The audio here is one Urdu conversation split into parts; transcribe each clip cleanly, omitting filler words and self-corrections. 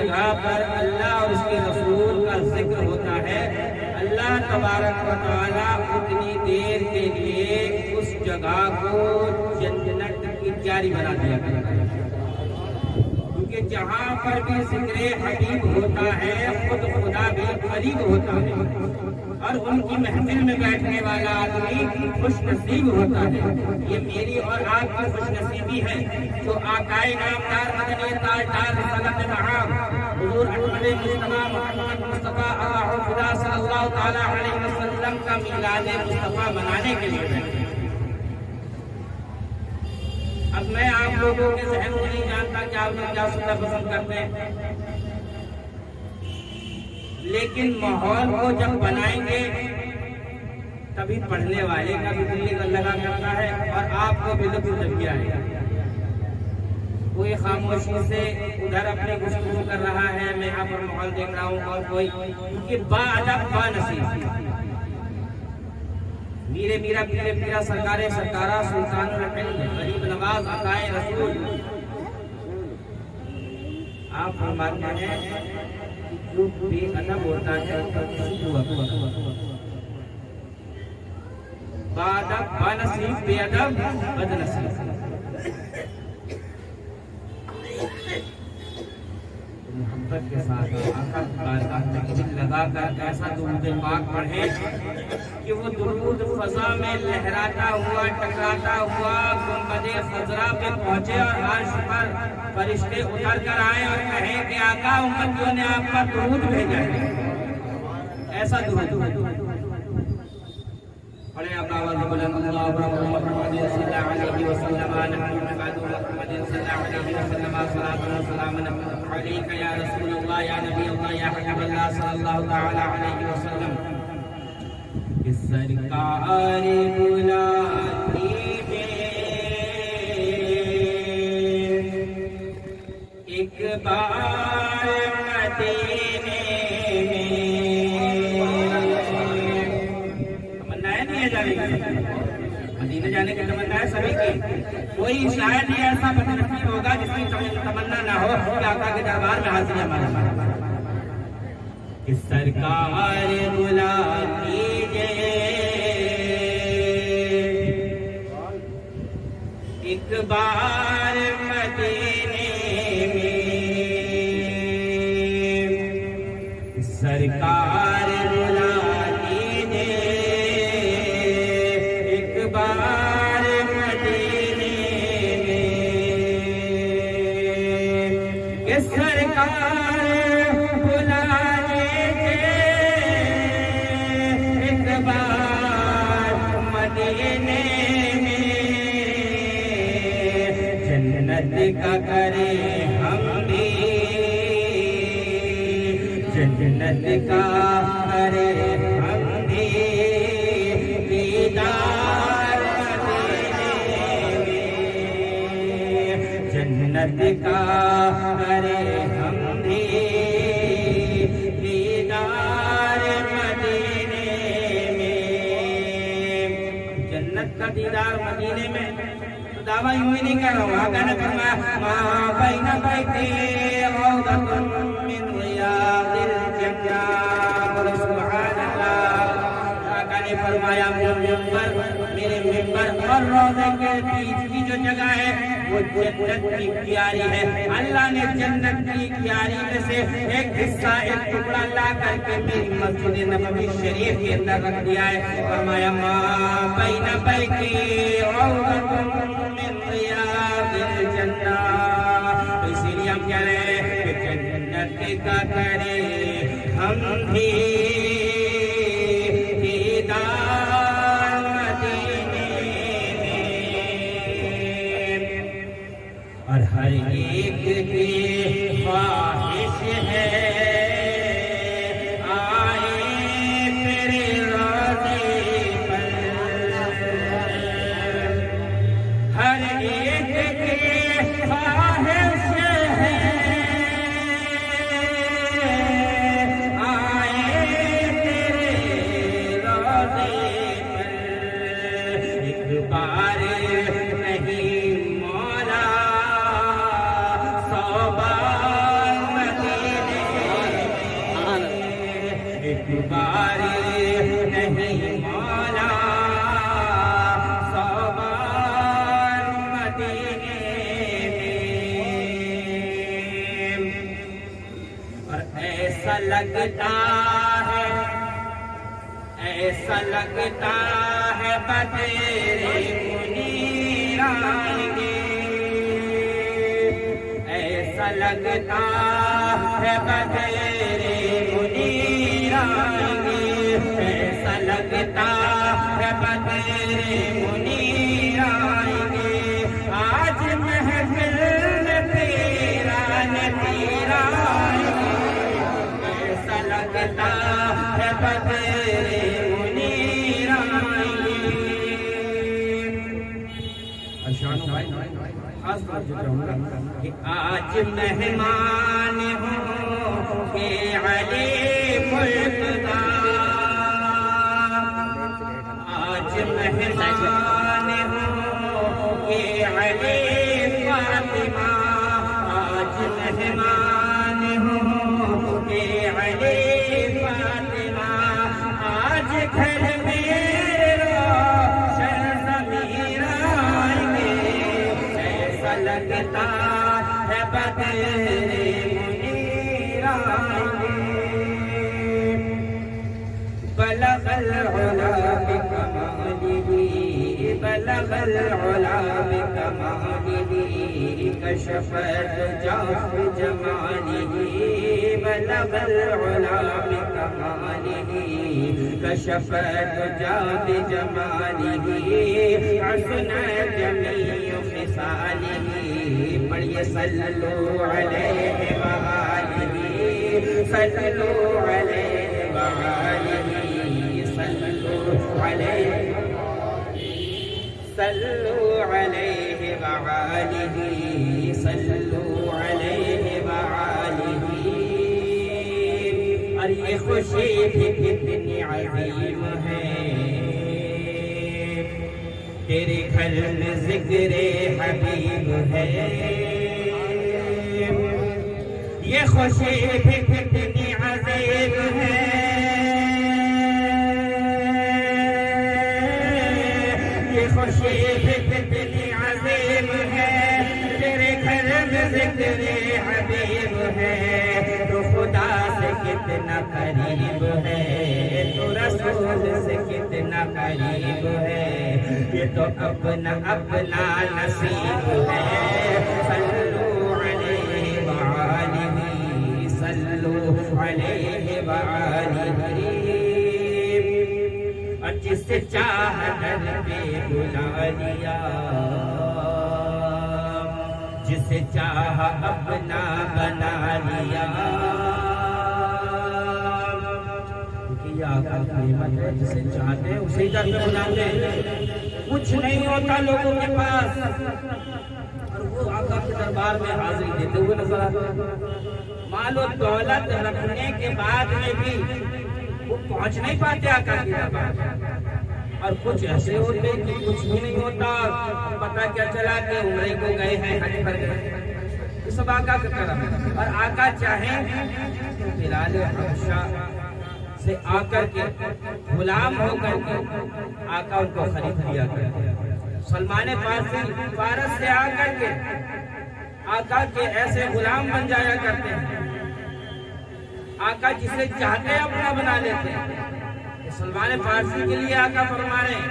جگہ پر اللہ اور اس کے رسول کا ذکر ہوتا ہے، اللہ تبارک و تعالیٰ اتنی دیر کے لیے اس جگہ کو جنت کی جاری بنا دیا کرتا ہے، کیونکہ جہاں پر بھی ذکر حبیب ہوتا ہے خود خدا بھی قریب ہوتا ہے، اور ان کی محفل میں بیٹھنے والا آدمی خوش نصیب ہوتا ہے۔ یہ میری اور آپ کی خوش نصیبی ہے جو آقائے نامدار مدنی تاجدار رسالت مآب حضور احمد مصطفیٰ محمد مصطفیٰ خدا صلی اللہ تعالیٰ علیہ وسلم کا میلاد مصطفیٰ منانے کے لیے بیٹھے۔ اب میں آپ لوگوں کے ذہن کو نہیں جانتا کہ آپ لوگ کیا سننا پسند کرتے ہیں، لیکن ماحول کو جب بنائیں گے تبھی پڑھنے والے کا بھی دل لگا کرتا ہے اور آپ کو بھی لطف جب آئے گا۔ کوئی خاموشی سے ادھر اپنے گفتگو کر رہا ہے، میں یہاں پر ماحول دیکھ رہا ہوں، اور کوئی کیونکہ با ادب با نصیب میرے میرا پیرے پیرا سرکار سرکارہ سلطان العلم غریب نواز عطائے رسول، آپ فرماتے ہیں جو بے ادب ہوتا ہے بادب بانصیب بے ادب بد نصیب۔ محبت کے ساتھ آقا کی بارگاہ میں دل لگا کر ایسا درود پاک پڑھیں کہ وہ درود فضا میں لہراتا ہوا ٹکراتا ہوا گنبد خضرا پہ پہنچے اور عرش پر فرشتے اتر کر آئے اور کہیں کہ آقا امتیوں نے آپ کا درود بھیجا ہے۔ ایسا درود پڑھیں آپ آواز بلند اللہم محمد صلی اللہ علیہ وسلم محمد صلی اللہ علیہ وسلم صلاۃ و سلام علیک یا رسول اللہ یا نبی اللہ یا حبیب اللہ صلی اللہ تعالی علیہ وسلم۔ سرکار بلاتی ہے ایک بار مدینے مدینے جانے کی تمنا ہے سبھی کی، کوئی شاید ہی ایسا بدنصیب ہوگا جس کی تمنا نہ ہو کہ آقا کے دربار میں حاضر ہمارا کہ سرکار بلاتی ہے ایک بار مدینے میں، سرکار کا کرے ہم بھی جنت کا کرے ہم بھی دیدار مدینے میں، جنت کا کرے ہم بھی دیدار مدینے میں۔ جنت کا دیدار مدینے میں دعویٰ یوں ہی نہیں کہہ رہا ہوں، آقا نے فرمایا ما بین بیتی روضۃ من ریاض الجنہ، سبحان اللہ۔ آقا نے فرمایا میرے ممبر اور روضے کے بیچ کی جو جگہ ہے وہ جنت کی کیاری ہے۔ اللہ نے جنت کی کیاری میں سے ایک حصہ ایک ٹکڑا لا کر کے میری مسجد نبوی شریف کے اندر رکھ دیا ہے۔ فرمایا ما بین بیتی روضۃ من ریاض الجنہ، اسی لیے ہم کہہ رہے ہیں کہ جنت کا کرے ہم بھی دیدار مدینے میں، اور ہر ایک کی خواہش ہے آئے دوبارے نہیں مولا سو بار مدینے میں، اور ایسا لگتا ہے بدرے منیر آئیں گے، ایسا لگتا ہے بدرے منیر آئیں گے، ایسا لگتا ہے بدرے منیر آئیں گے، آج محفل میں پیران پیر آئیں گے، ایسا لگتا ہے بدرے منیر آئیں گے۔ کہ آج مہمان ہوں کہ علی مرتضیٰ، آج مہمان ہوں کہ علی فاطمہ، آج مہمان ہوں کہ علی فاطمہ، آج گھر میں روشن ضمیر آئیں گے، ایسا لگتا ہے بدرے منیر آئیں گے۔ بلغ العلا بکمالہ، بلغ العلا بکمالہ، کشف الدجی بجمالہ، بلغ العلا بکمالہ، کشف الدجی بجمالہ، حسن جمیع خصالہ، پڑھیے صلو علیہ وآلہ، صلو علیہ وآلہ، صلو علیہ، صلو علیہ وآلہ، صلو علیہ وآلہ۔ اور یہ خوشی بھی کتنی عظیم ہے، تیرے گھر میں ذکر حبیب ہے، یہ خوشی بھی کتنی عظیم ہے، یہ خوشی بھی کتنی عظیم ہے، تیرے گھر میں ذکر حبیب ہے، تو خدا سے کتنا قریب ہے، تو رسول سے کتنا قریب ہے، یہ تو اپنا اپنا نصیب ہے۔ صلو علیہ وآلہ، صلو علیہ وآلہ، اور جس چاہ در پہ بلا لیا، جس چاہ اپنا بنا لیا، کیونکہ آقا کی نعمت ہے، جسے چاہتے ہیں اسی در پہ بلاتے ہیں، کچھ نہیں ہوتا لوگوں کے پاس، اور وہ آقا کے دربار میں حاضری دیتے ہوئے نظر آتے ہیں۔ مال و دولت رکھنے کے بعد میں بھی وہ پہنچ نہیں پاتے آقا کے دربار، اور کچھ ایسے ہوتے کہ کچھ بھی نہیں ہوتا، پتہ کیا چلا کہ عمرے کو گئے ہیں، حج پر گئے، یہ سب آقا کا کرم ہے۔ اور آقا چاہیں تو بلال حبشہ سے آ کر کے غلام ہو کر کے آقا ان کو خرید لیا کرتے، سلمان فارس سے آ کر کے آقا کے ایسے غلام بن جایا کرتے ہیں، آقا جسے چاہتے ہیں اپنا بنا لیتے ہیں۔ سلمان فارسی کے لیے آقا فرما رہے ہیں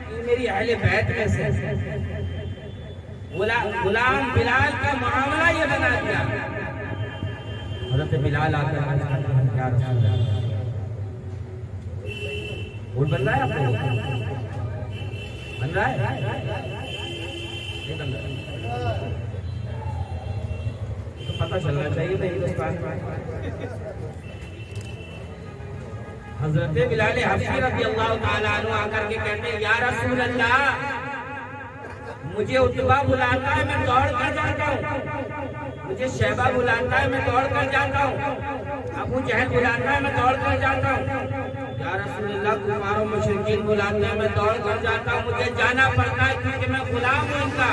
کہ میری اہل بیت میں سے غلام بلال کا معاملہ یہ بنا دیا۔ حضرت بلال آقا یا رسول اللہ، بول بن رہا ہے آپ کو؟ بن رہا ہے؟ نہیں بن رہا، تو پتہ چلنا چاہیے تھا ہندوستان میں۔ حضرت بلال حبشی رضی اللہ تعالیٰ عنہ آ کر کے کہتے ہیں یا رسول اللہ، مجھے عتبہ بلاتا ہے میں دوڑ کر جاتا ہوں، مجھے شیبہ بلاتا ہے میں دوڑ کر جاتا ہوں، ابو جہل بلاتا ہے میں دوڑ کر جاتا ہوں، یا رسول اللہ کفار و مشرکین بلاتے ہیں میں دوڑ کر جاتا ہوں، مجھے جانا پڑتا ہے کیونکہ میں غلام ہوں ان کا۔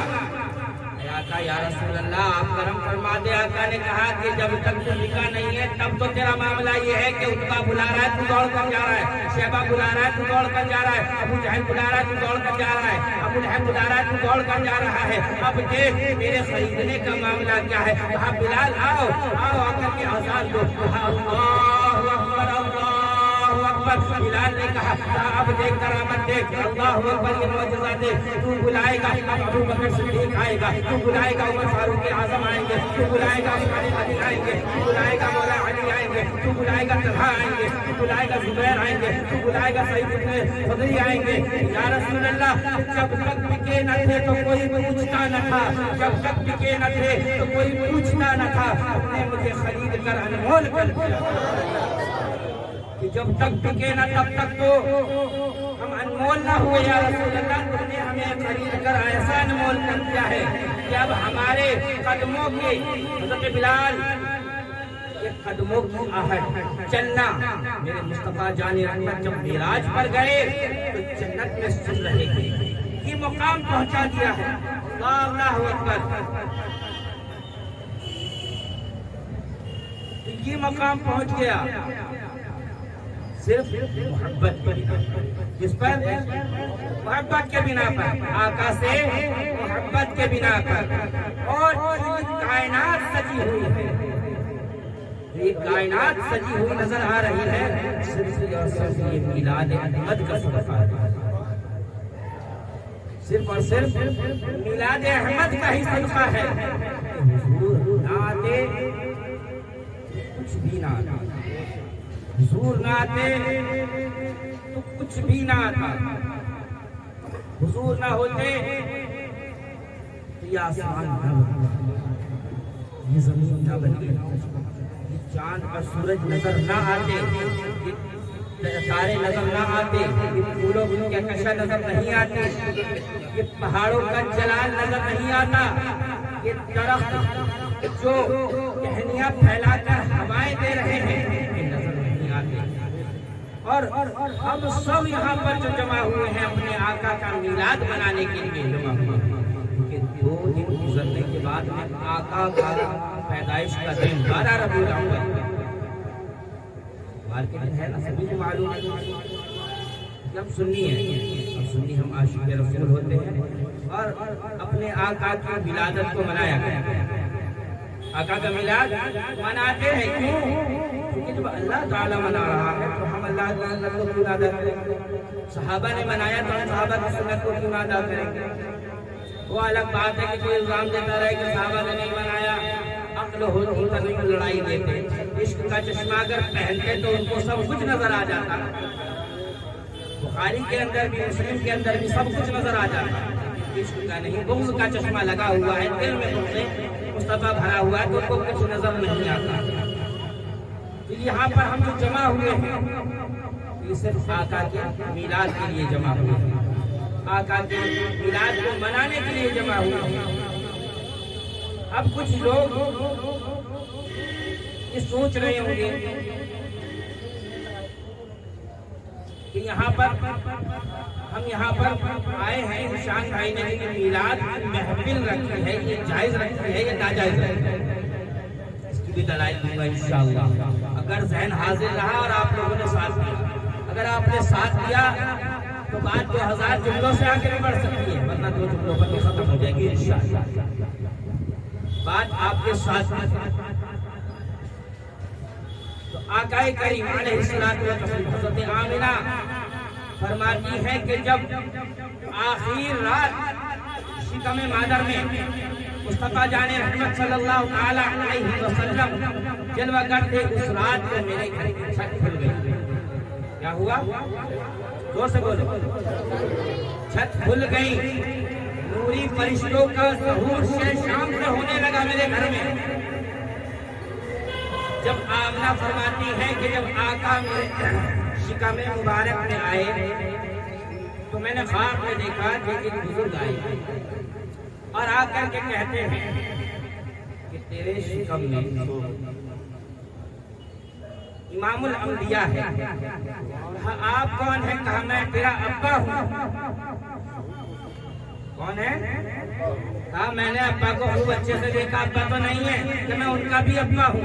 آقا یا رسول اللہ آپ کرم فرما دے، آقا نے کہا کہ جب تک تو نکاح نہیں ہے اب تو تیرا معاملہ یہ ہے کہ اتبا بلا رہا ہے تو دوڑ کر جا رہا ہے, شیبہ بلا رہا ہے تو دوڑ کر جا رہا ہے, ابو جہل بلا رہا ہے تو دوڑ کر جا رہا ہے, ابو لہب بلا رہا ہے تو دوڑ کر جا رہا ہے. اب دیکھ میرے خریدنے کا معاملہ کیا ہے. کہا بلال آؤ آؤ آ کر کے آزان دو. کہا اللہ اکبر اللہ اکبر. بلال نے کہا اب دیکھ کرامت دیکھ, اللہ اکبر یہ معجزہ دیکھ. تو بلائے گا اب ابو بکر صدیق آئے گا, تو بلائے گا عمر فاروق اعظم آئیں گے, تو بلائے گا عثمان غنی آئیں گے, تو بلائے گا مولا علی آئیں گے, تو بلائے گا طلحہ آئیں گے, تو بلائے گا زبیر آئیں گے, تو بلائے گا سعید بن خدری آئیں گے. یا رسول اللہ جب تک بکے نہ تھے تو کوئی پوچھتا نہ تھا, جب تک بکے نہ تھے تو کوئی پوچھتا نہ تھا. ہم نے مجھے خرید کر انمول کر دیا کہ جب تک بکے نہ تب تک تو ہم انمول نہ ہوئے. یا رسول اللہ تم نے ہمیں خرید کر ایسا انمول کر دیا ہے کہ اب ہمارے قدموں کے حضرت بلال کے قدموں کی آہٹ چلنا. میرے مصطفیٰ جان رحمت جب معراج پر گئے تو جنت میں سن رہے تھے. یہ مقام پہنچا دیا ہے. اللہ اکبر. یہ مقام پہنچ گیا صرف محبت پر. جس پر محبت کے بنا پر, آقا سے محبت کے بنا پر. اور کائنات سجی ہوئی ہے, یہ کائنات سجی ہوئی نظر آ رہی ہے صرف اور صرف یہ میلاد احمد کا صدقہ ہے. صرف اور صرف میلاد احمد کا ہی صدقہ ہے. حضور نہ آتے کچھ بھی نہ آتا, حضور نہ آتے تو کچھ بھی نہ آتا, حضور نہ ہوتے تو یہ آسمان نہ بنتا, یہ زمین نہ بنتی, یہ چاند اور سورج نظر نہ آتے, یہ تارے نظر نہ آتے, یہ پھولوں کی کہکشاں نظر نہیں آتی, یہ پہاڑوں کا جلال نظر نہیں آتا, یہ درخت جو ٹہنیاں پھیلا کر ہوائیں دے رہے ہیں یہ نظر نہیں آتے. اور ہم سب یہاں پر جو جمع ہوئے ہیں اپنے آقا کا میلاد منانے کے لیے جمع ہوئے ہیں, کیونکہ 2 دن گزرنے کے بعد آقا کا پیدائش کا دن 12 ربیع الاول. مارکیٹ ہے نا, سبھی کو معلوم ہے کہ ہم سنی ہیں, ہم سنی, ہم عاشق رسول ہوتے ہیں اور اپنے آقا کی ولادت کو منایا گیا. آقا کا میلاد مناتے ہیں کیوں؟ کیونکہ جب اللہ تعالیٰ منا رہا ہے تو ہم اللہ تعالیٰ کو کیوں ادا کریں. صحابہ نے منایا تو ہم صحابہ کی سنت کو کیوں ادا کریں گے. وہ الگ بات ہے کہ کوئی الزام دیتا رہے کہ صحابہ نے نہیں منایا, عقل ہوتی تو نہیں لڑائی دیتے. عشق کا چشمہ اگر پہنتے تو ان کو سب کچھ نظر آ جاتا. بخاری کے اندر بھی مسلم کے اندر بھی سب کچھ نظر آ جاتا. عشق کا نہیں, بغض کا چشمہ لگا ہوا ہے, دل میں مصطفیٰ بھرا ہوا ہے تو ان کو کچھ نظر نہیں آتا. تو یہاں پر ہم جو جمع ہوئے ہیں یہ صرف آقا کے میلاد کے لیے جمع ہوئے ہیں, آقا کے میلاد کو منانے کے لیے جمع ہوئے ہیں. اب کچھ لوگ یہ سوچ رہے ہوں گے کہ یہاں پر ہم یہاں پر آئے ہیں, شان بھائی نے یہ میلاد محفل رکھی ہے, یہ جائز رکھی ہے یا ناجائز رکھی ہے, اس کی بھی دلائل دوں گا انشاءاللہ. اگر ذہن حاضر رہا اور آپ لوگوں نے ساتھ دیا, اگر آپ نے ساتھ دیا تو بات 2000 جملوں سے آگے بھی بڑھ سکتی ہے, ورنہ 2 جملوں پر بھی ختم ہو جائے گی انشاءاللہ. بات آپ کے ساتھ تو آقا کریم علیہ الصلوۃ والسلام حضرت آمنہ فرماتی ہے کہ جب آخر رات شکم مادر میں مصطفیٰ جان رحمت صلی اللہ تعالی علیہ وسلم جلوہ گر تھے, اس رات کو میرے گھر کی چھت کھل گئی. کیا ہوا؟ زور سے بولو. چھت کھل گئی, نوری فرشتوں کا ظہور سے شام سے ہونے لگا میرے گھر میں. جب آمنہ فرماتی ہے کہ جب آقا میرے شکم مبارک میں آئے تو میں نے خواب میں دیکھا کہ ایک بزرگ آئے اور آ کر کے کہتے ہیں کہ تیرے شکم میں امام الانبیاء ہے. آپ کون ہیں؟ کہا میں تیرا ابا ہوں. کون ہے؟ کہا میں نے ابا کو خوب اچھے سے دیکھا, ابا تو نہیں ہے کہ میں ان کا بھی ابا ہوں.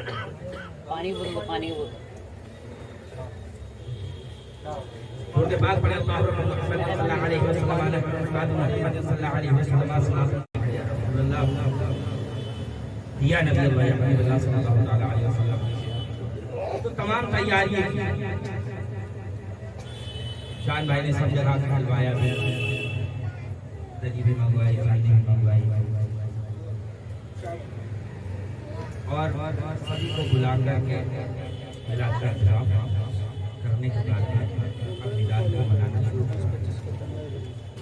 پانی بول پانی بول کے بعد پڑھے اللہ محمد صلی اللہ علیہ وسلم محمد صلی اللہ علیہ وسلم یا نبی اللہ یا حبیب اللہ صلی اللہ علیہ وسلم. تو تمام تیاری شان بھائی نے سب جگہ سے کھلوایا بھی منگوائی چاندی بھی منگوائی اور سبھی کو بلا کر کے میلاد کا احترام کرنے کے بعد اب میلاد کو منانا شروع کیا.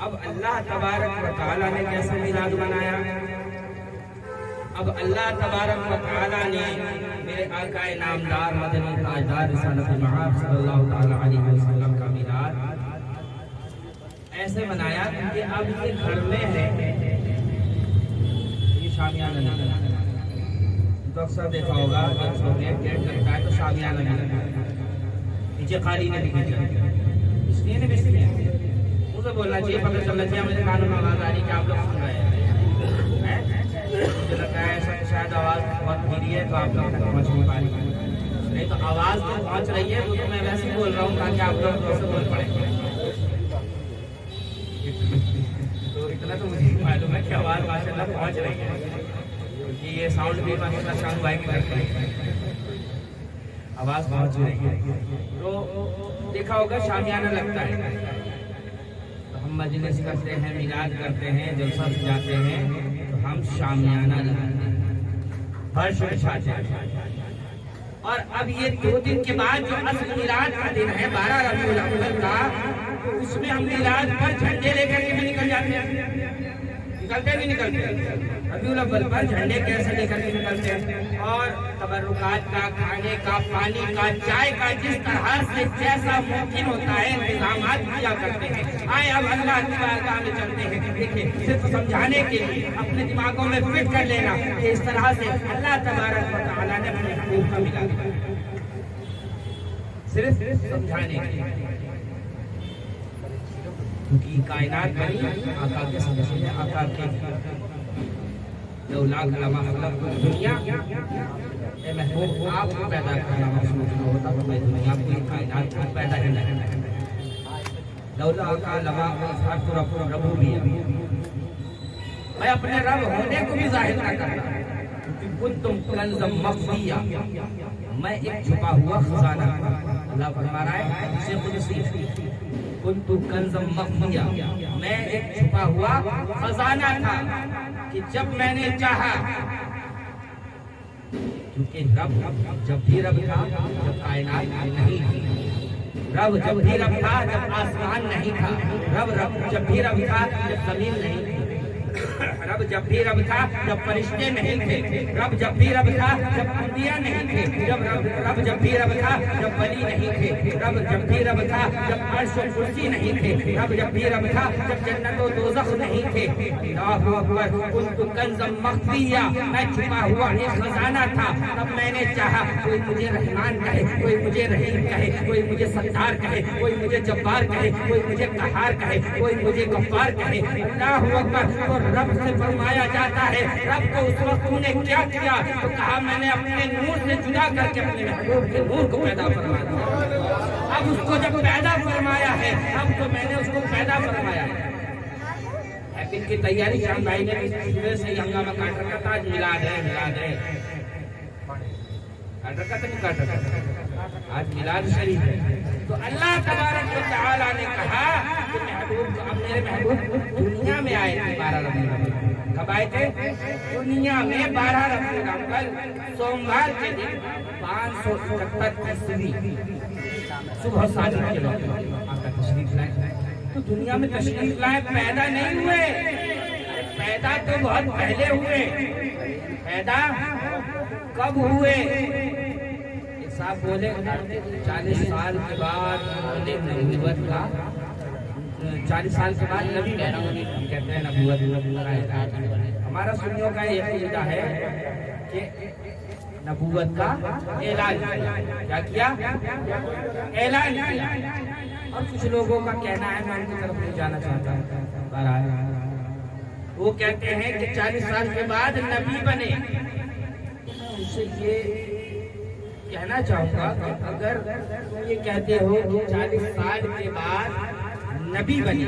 اب اللہ تبارک و تعالیٰ نے کیسا میلاد منایا؟ اب اللہ تبارک و تعالیٰ نے میرے آقا نامدار مدنی تاجدار رسالت مآب صلی اللہ تعالیٰ علیہ وسلم کا میلاد ایسے منایا کہ اب یہ گھر میں ہے. یہ شامیانہ نہیں تو اکثر دیکھا ہوگا گیٹ لگتا ہے تو شامیانہ نہیں نیچے خالی نہیں دکھے اس لیے نہیں بیسے مجھے بولنا چاہیے پتہ چلنا چاہیے مجھے کانوں میں آواز آ رہی کہ آپ لوگ سن رہے ہیں. مجھے لگتا ہے ایسا شاید آواز بہت دھیری ہے تو آپ لوگ تک پہنچ نہیں پا رہی نہیں تو آواز تو پہنچ رہی ہے تو میں ویسے بول رہا ہوں تاکہ آپ لوگ ویسے بول پڑیں. تو اتنا تو مجھے معلوم ہے کہ آواز ماشاء اللہ پہنچ رہی ہے کیونکہ یہ ساؤنڈ بھی ماشاء اللہ شان بھائی کی کرتے ہیں آواز پہنچ رہی ہے. تو دیکھا ہوگا شامیانہ لگتا ہے تو ہم مجلس کرتے ہیں میلاد کرتے ہیں جلسہ سجاتے ہیں تو ہم شامیانہ لگاتے ہیں فرش بچھاتے ہیں. اور اب یہ 2 دن کے بعد جو اصل میلاد کا دن ہے 12 ربیع الاول کا تو اس میں ہم میلاد پر جھنڈے لے کر کے بھی نکل جاتے ہیں. نکلتے بھی نکلتے ہیں ربیع الاول پر جھنڈے کیسے لے کر کے نکلتے ہیں اور تبرکات کا کھانے کا پانی کا چائے کا جس طرح سے جیسا ممکن ہوتا ہے انتظامات کیا کرتے ہیں. آئے اب اللہ کی بارگاہ میں چلتے ہیں. دیکھیں صرف سمجھانے کے لیے اپنے دماغوں میں فٹ کر لینا کہ اس طرح سے اللہ تبارک و تعالیٰ نے اپنے حقوق کا ملا دیا صرف سمجھانے کے لیے کیونکہ کائنات بنی آقا کے صدقے میں آقا کے لولا کلمہ خلق دنیا اے محبوب آپ کو پیدا کرنا مقصود نہ ہوتا تو میں دنیا کو کائنات کو پیدا ہی نہیں لولا آقا لما اظہرت رب ربوبیہ میں اپنے رب ہونے کو بھی ظاہر نہ کرتا کنتم کنزا مخفیہ میں ایک چھپا ہوا خزانہ اللہ فرما رہا ہے اسے قدسی کنتو کنزا مخفیہ میں ایک چھپا ہوا خزانہ تھا کہ جب میں نے چاہا کیونکہ رب جب بھی رب تھا جب کائنات نہیں تھی رب جب بھی رب تھا جب آسمان نہیں تھا رب جب بھی رب تھا جب زمین نہیں تھی رب جب بھی رب تھا جب فرشتے نہیں تھے رب جب بھی رب تھا جب انبیاء نہیں تھے رب جب بھی رب تھا جب ولی نہیں تھے رب جب بھی رب تھا جب عرش و کرسی نہیں تھے رب جب بھی رب تھا جب جنت و دوزخ نہیں تھے. اللہ اکبر کنت کنزا مخفیہ میں چھپا ہوا ایک خزانہ تھا. تب میں نے چاہا کوئی مجھے رحمان کہے کوئی مجھے رحیم کہے کوئی مجھے ستار کہے کوئی مجھے جبار کہے کوئی مجھے قہار کہے کوئی مجھے غفار کہے. اللہ اکبر رب سے فرمایا جاتا ہے رب کو اس وقت نے کیا کیا تو کہا میں نے اپنے نور سے جدا کر کے اپنے محبوب کے نور کو پیدا فرمایا. اب اس کو جب پیدا فرمایا ہے اب تو میں نے اس کو پیدا فرمایا ہے. ان کی تیاری شام بھائی نے صبح سے ہنگامہ کاٹ رکھا تھا. آج میلاد ہے کاٹ رکھا تھا کاٹ رکھا تھا آج میلاد شریف ہے. تو اللہ تبارک و تعالیٰ نے کہا کہ محبوب اب میرے محبوب دنیا میں آئے تھے 12 ربیع الاول. کب آئے تھے؟ دنیا میں 12 ربیع الاول سوموار کے دن 577 عیسوی صبح صادق کے وقت آقا تشریف لائے. تو دنیا میں تشریف لائے پیدا نہیں ہوئے پیدا تو بہت پہلے ہوئے. پیدا کب ہوئے؟ صاحب بولے 40 سال کے بعد نبوت کا 40 سال کے بعد نبی کہتے ہیں نبوت. ہمارا سنیوں کا یہ عقیدہ ہے کہ نبوت کا اعلان کیا کیا اعلان کیا. اور کچھ لوگوں کا کہنا ہے میں ان کی طرف نہیں جانا چاہتا ہوں. وہ کہتے ہیں کہ 40 سال کے بعد نبی بنے. اس سے یہ کہنا چاہوں گا کہ اگر یہ کہتے ہو کہ 40 سال کے بعد نبی بنے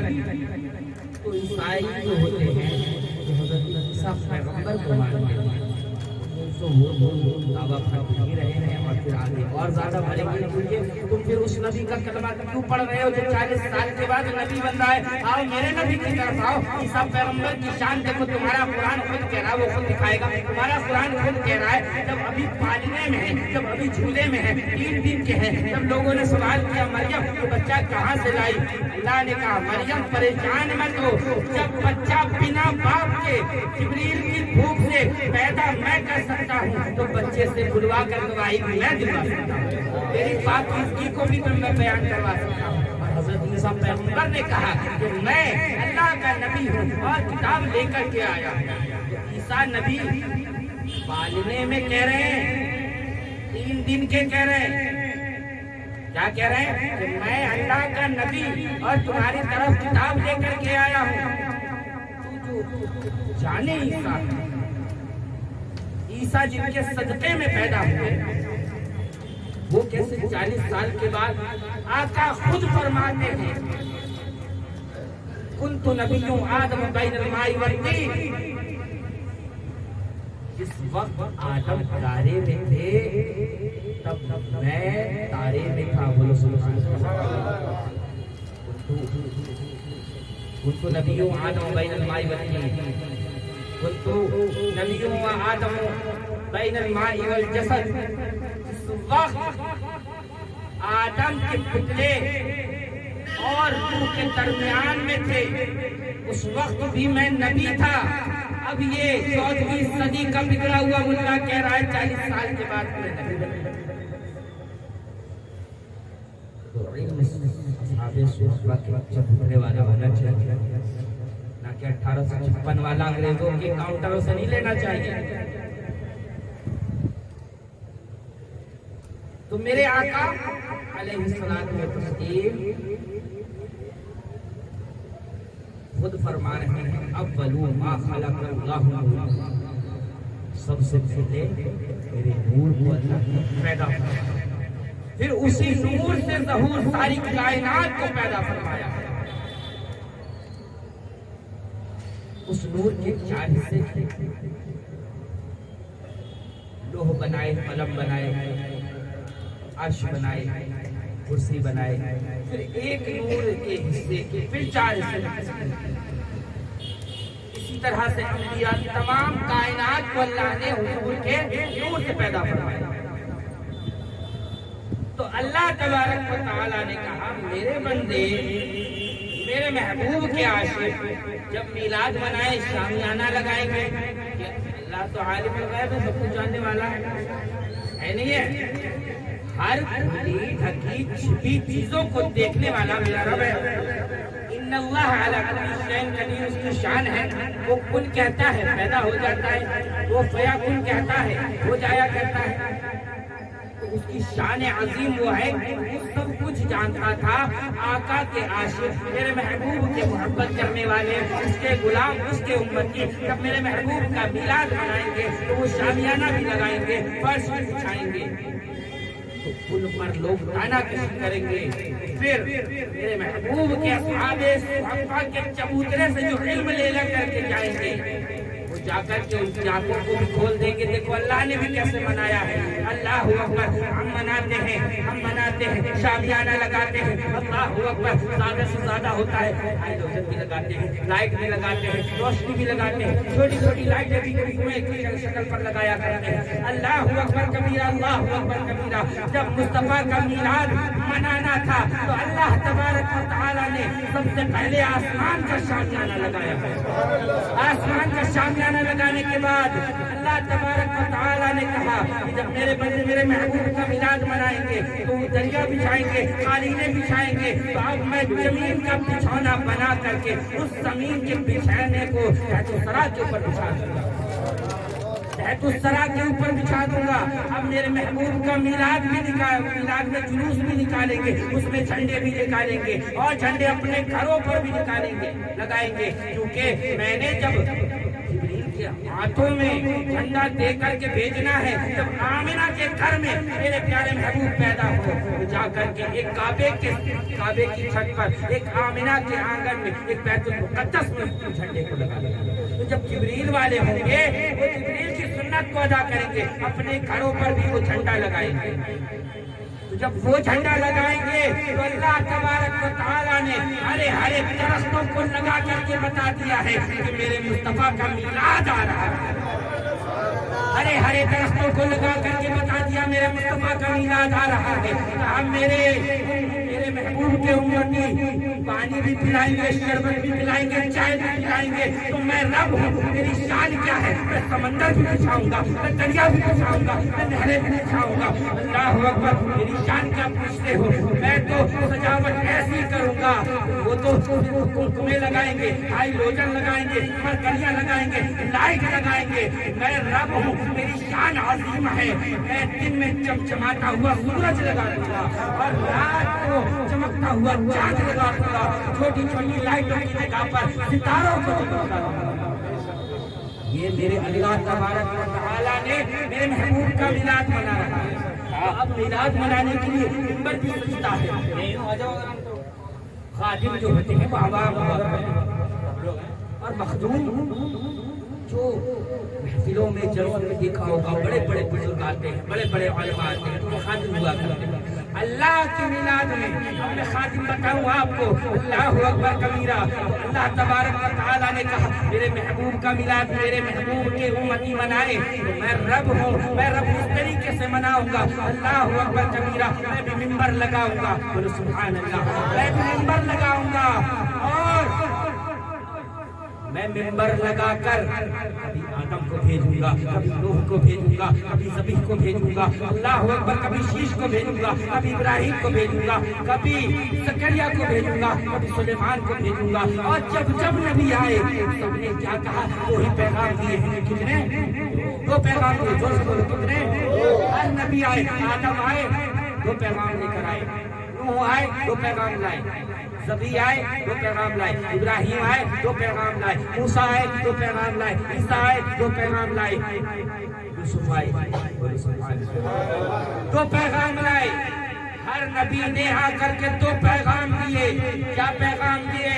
تو عیسائی جو ہوتے ہیں جو حضرت عیسیٰ پیغمبر کو مانتے ہیں تو وہ دعویٰ کرتے ہی رہے ہیں اور پھر آگے اور زیادہ بڑھیں گے، کیونکہ تم پھر اس نبی کا کلمہ کیوں پڑھ رہے ہو جو 40 سال کے بعد نبی بن رہا ہے؟ آؤ میرے نبی کی طرف آؤ، عیسیٰ پیغمبر کی شان دیکھو، تمہارا قرآن خود کہہ رہا ہے، وہ خود دکھائے گا، تمہارا قرآن خود کہہ رہا ہے جب ابھی پالنے میں ہے، جب ابھی جھولے میں ہے، 3 دن کے ہیں، جب لوگوں نے سوال کیا مریم تو بچہ کہاں سے لائی؟ اللہ نے کہا مریم پریشان مت ہو، جب بچہ بنا باپ کے جبریل کی بھوک سے پیدا میں کر سکتا ہوں تو بچے سے بلوا کر گواہی بھی میں دلوا سکتا ہوں، میری بات کی کو بھی میں بیان کروا سکتا ہوں۔ حضرت عیسیٰ پیغمبر نے کہا کہ میں اللہ کا نبی ہوں اور کتاب لے کر کے آیا ہوں۔ عیسیٰ نبی پالنے میں کہہ رہے ہیں، 3 دن کے کہہ رہے ہیں، کیا کہہ رہے ہیں کہ میں اللہ کا نبی اور تمہاری طرف کتاب لے کر کے آیا ہوں۔ تو جو جانے عیسیٰ جن کے صدقے میں پیدا ہوئے وہ کیسے 40 سال کے بعد آقا خود فرماتے ہیں کنت نبی آدم بین الماء والطین، جس وقت آدم تارے میں تھے تب میں تارے میں تھا، بولو سبحان اللہ۔ کنت نبی آدم بین الماء والطین، کنت نبی آدم بین الماء والجسد، جس وقت آدم کے پتلے اور روح کے درمیان میں تھے اس وقت بھی میں نبی تھا۔ اب یہ 14ویں صدی کا بگڑا ہوا ملا کہہ رہا ہے 40 سال کے بعد میں نبی بن گیا۔ تو علم اصحاب صحبہ کے بچہ بھرنے والا ہونا چاہیے، نہ کہ 1856 والا انگریزوں کے کاؤنٹروں سے نہیں لینا چاہیے۔ تو میرے آقا علیہ الصلوۃ والتسلیم خود فرما رہے ہیں اول ما خلق اللہ، سب سے پہلے میرے نور کو اللہ نے پیدا فرمایا، پھر اسی نور سے ظہور ساری کائنات کو پیدا فرمایا۔ اس نور کے 4 حصے تھے، لوح بنائے، قلم بنائے، عرش بنائے، کرسی بنائے، پھر ایک نور کے حصے کے پھر 4 حصے۔ اسی طرح سے انبیاء تمام کائنات کو اللہ نے حضور کے نور سے پیدا فرمایا۔ تو اللہ تبارک و تعالیٰ نے کہا میرے بندے، میرے محبوب کے عاشق جب میلاد منائے شامیانہ لگائیں گے کہ اللہ تو عالم الغیب ہے، سب کچھ جاننے والا ہے نہیں ہے؟ ہر کھلی ڈھکی چھپی چیزوں کو دیکھنے والا میرا رب ہے۔ ان اللہ علی کل شیء قدیر، اس کی شان ہے، وہ کن کہتا ہے پیدا ہو جاتا ہے، وہ فیکن کہتا ہے ہو جایا کرتا ہے۔ تو اس کی شان عظیم وہ ہے کہ وہ سب کچھ جانتا تھا۔ آقا کے عاشق، میرے محبوب کے محبت کرنے والے، اس کے غلام، اس کے امتی جب میرے محبوب کا میلاد منائیں گے تو وہ شامیانہ بھی لگائیں گے، فرش بھی بچھائیں گے، تو ان پر لوگ تانا کشی کریں گے۔ پھر میرے محبوب کے اصحاب صحابہ کے چبوترے سے جو علم لے کر کے جائیں گے وہ جا کر کے ان کی آنکھوں کو بھی کھول دیں گے، دیکھو اللہ نے بھی کیسے منایا ہے۔ اللہ اکبر، ہم مناتے ہیں شامیانہ لگاتے ہیں، اللہ اکبر زیادہ سے زیادہ ہوتا ہے، ہائیڈروجن بھی لگاتے ہیں، لائٹ بھی لگاتے ہیں، روشنی بھی لگاتے ہیں، چھوٹی چھوٹی لائٹیں بھی کبھی کنویں کی شکل پر لگایا کرتے ہیں۔ اللہ اکبر کبیرہ، اللہ اکبر کبیرہ۔ جب مصطفیٰ کا میلاد منانا تھا تو اللہ تبارک و تعالیٰ نے سب سے پہلے آسمان کا شامیانہ لگایا۔ آسمان کا شامیانہ لگانے کے بعد اللہ تبارک و تعالیٰ نے کہا کہ جب میرے بندے میرے محبوب کا میلاد منائیں گے تو وہ دریا بچھائیں گے، قالینیں بچھائیں گے، تو اب میں زمین کا بچھونا بنا کر کے اس زمین کے بچھانے کو تحت الثری کے اوپر بچھا دوں گا، تحت الثری کے اوپر بچھا دوں گا۔ اب میرے محبوب کا میلاد میں جلوس بھی نکالیں گے، اس میں جھنڈے بھی نکالیں گے اور جھنڈے اپنے گھروں پر بھی نکالیں گے، لگائیں گے، کیونکہ میں نے جب کے ہاتھوں میں جھنڈا دے کر کے بھیجنا ہے. جب آمنہ کے گھر میں میرے پیارے محبوب پیدا ہو تو جا کر کے ایک کعبے کی چھت پر, ایک آمنہ کے آنگن میں, ایک بیت المقدس میں جھنڈے کو لگا دیا. تو جب جبریل والے ہوں گے وہ جبریل کی سنت کو ادا کریں گے, اپنے گھروں پر بھی وہ جھنڈا لگائیں گے. تو جب وہ جھنڈا لگائیں گے تو اللہ تبارک و تعالیٰ نے ہرے ہرے درختوں کو لگا کر کے بتا دیا ہے کہ میرے مصطفیٰ کا میلاد آ رہا ہے. ہرے ہرے درختوں کو لگا کر کے بتا دیا میرے مصطفیٰ کا میلاد آ رہا ہے. ہم میرے محبوب کے امتی پانی بھی پلائیں گے, شربت بھی پلائیں گے, چائے بھی پلائیں گے. تو میں رب ہوں, میری شان کیا ہے؟ میں سمندر بھی بچھاؤں گا, میں دریا بھی بچھاؤں گا, میں نہریں بھی بچھاؤں گا. اللہ اکبر, میری شان کیا پوچھتے ہو؟ میں تو سجاوٹ ایسی کروں گا. وہ تو کنکمے لگائیں گے, ہائی لوجن لگائیں گے, مرکریاں لگائیں گے, لائٹ لگائیں گے. میں رب ہوں, میری شان عظیم ہے. میں دن میں چمچماتا ہوا سورج لگا دوں گا اور رات کو چمکتا ہوا چاند لگا دوں گا. چھوٹی چھوٹی لائٹوں کی جگہ پر ستاروں کو لگا دوں گا. یہ میرے اللہ تبارک و تعالیٰ نے میرے محبوب کا میلاد منا رہا ہے. اب میلاد منانے کے لیے منبر بھی سجتا ہے. خادم جو ہوتے ہیں وہ عوام اور مخدوم جو محفلوں میں جلسوں میں دیکھا ہوگا, بڑے بڑے بزرگ آتے ہیں, بڑے بڑے علماء آتے ہیں, تو خادم ہوا کرتے ہیں. اللہ کے میلاد میں میں خادم بتاؤں آپ کو, اللہ اکبر کبیرہ. اللہ تبارک و تعالیٰ نے کہا میرے محبوب کا میلاد میرے محبوب کے امتی منائے. میں رب ہوں, میں رب اس طریقے سے مناؤں گا. اللہ اکبر کبیرہ. میں بھی منبر لگاؤں گا, بولو سبحان اللہ. میں بھی منبر لگاؤں گا اور میں منبر لگا کر کبھی آدم کو بھیجوں گا, کبھی نوح کو بھیجوں گا, کبھی ذبیح کو بھیجوں گا, اللہ اکبر, کبھی شیش کو بھیجوں گا, کبھی ابراہیم کو بھیجوں گا, کبھی زکریا کو بھیجوں گا, کبھی سلیمان کو بھیجوں گا. اور جب جب نبی آئے سب نے کیا کہا؟ وہی پیغام دیے ہیں. کتنے؟ 2 پیغام دیے. جو سے بولو کتنے؟ ہر نبی آئے, آدم آئے 2 پیغام لے کر آئے, نوح آئے 2 پیغام لائے, ذبیح آئے 2 پیغام لائے, ابراہیم آئے 2 پیغام لائے, موسیٰ آئے 2 پیغام لائے, عیسیٰ آئے 2 پیغام لائے, یوسف آئے 2 پیغام لائے. ہر نبی نے آ کر کے 2 پیغام دیے. کیا پیغام دیے؟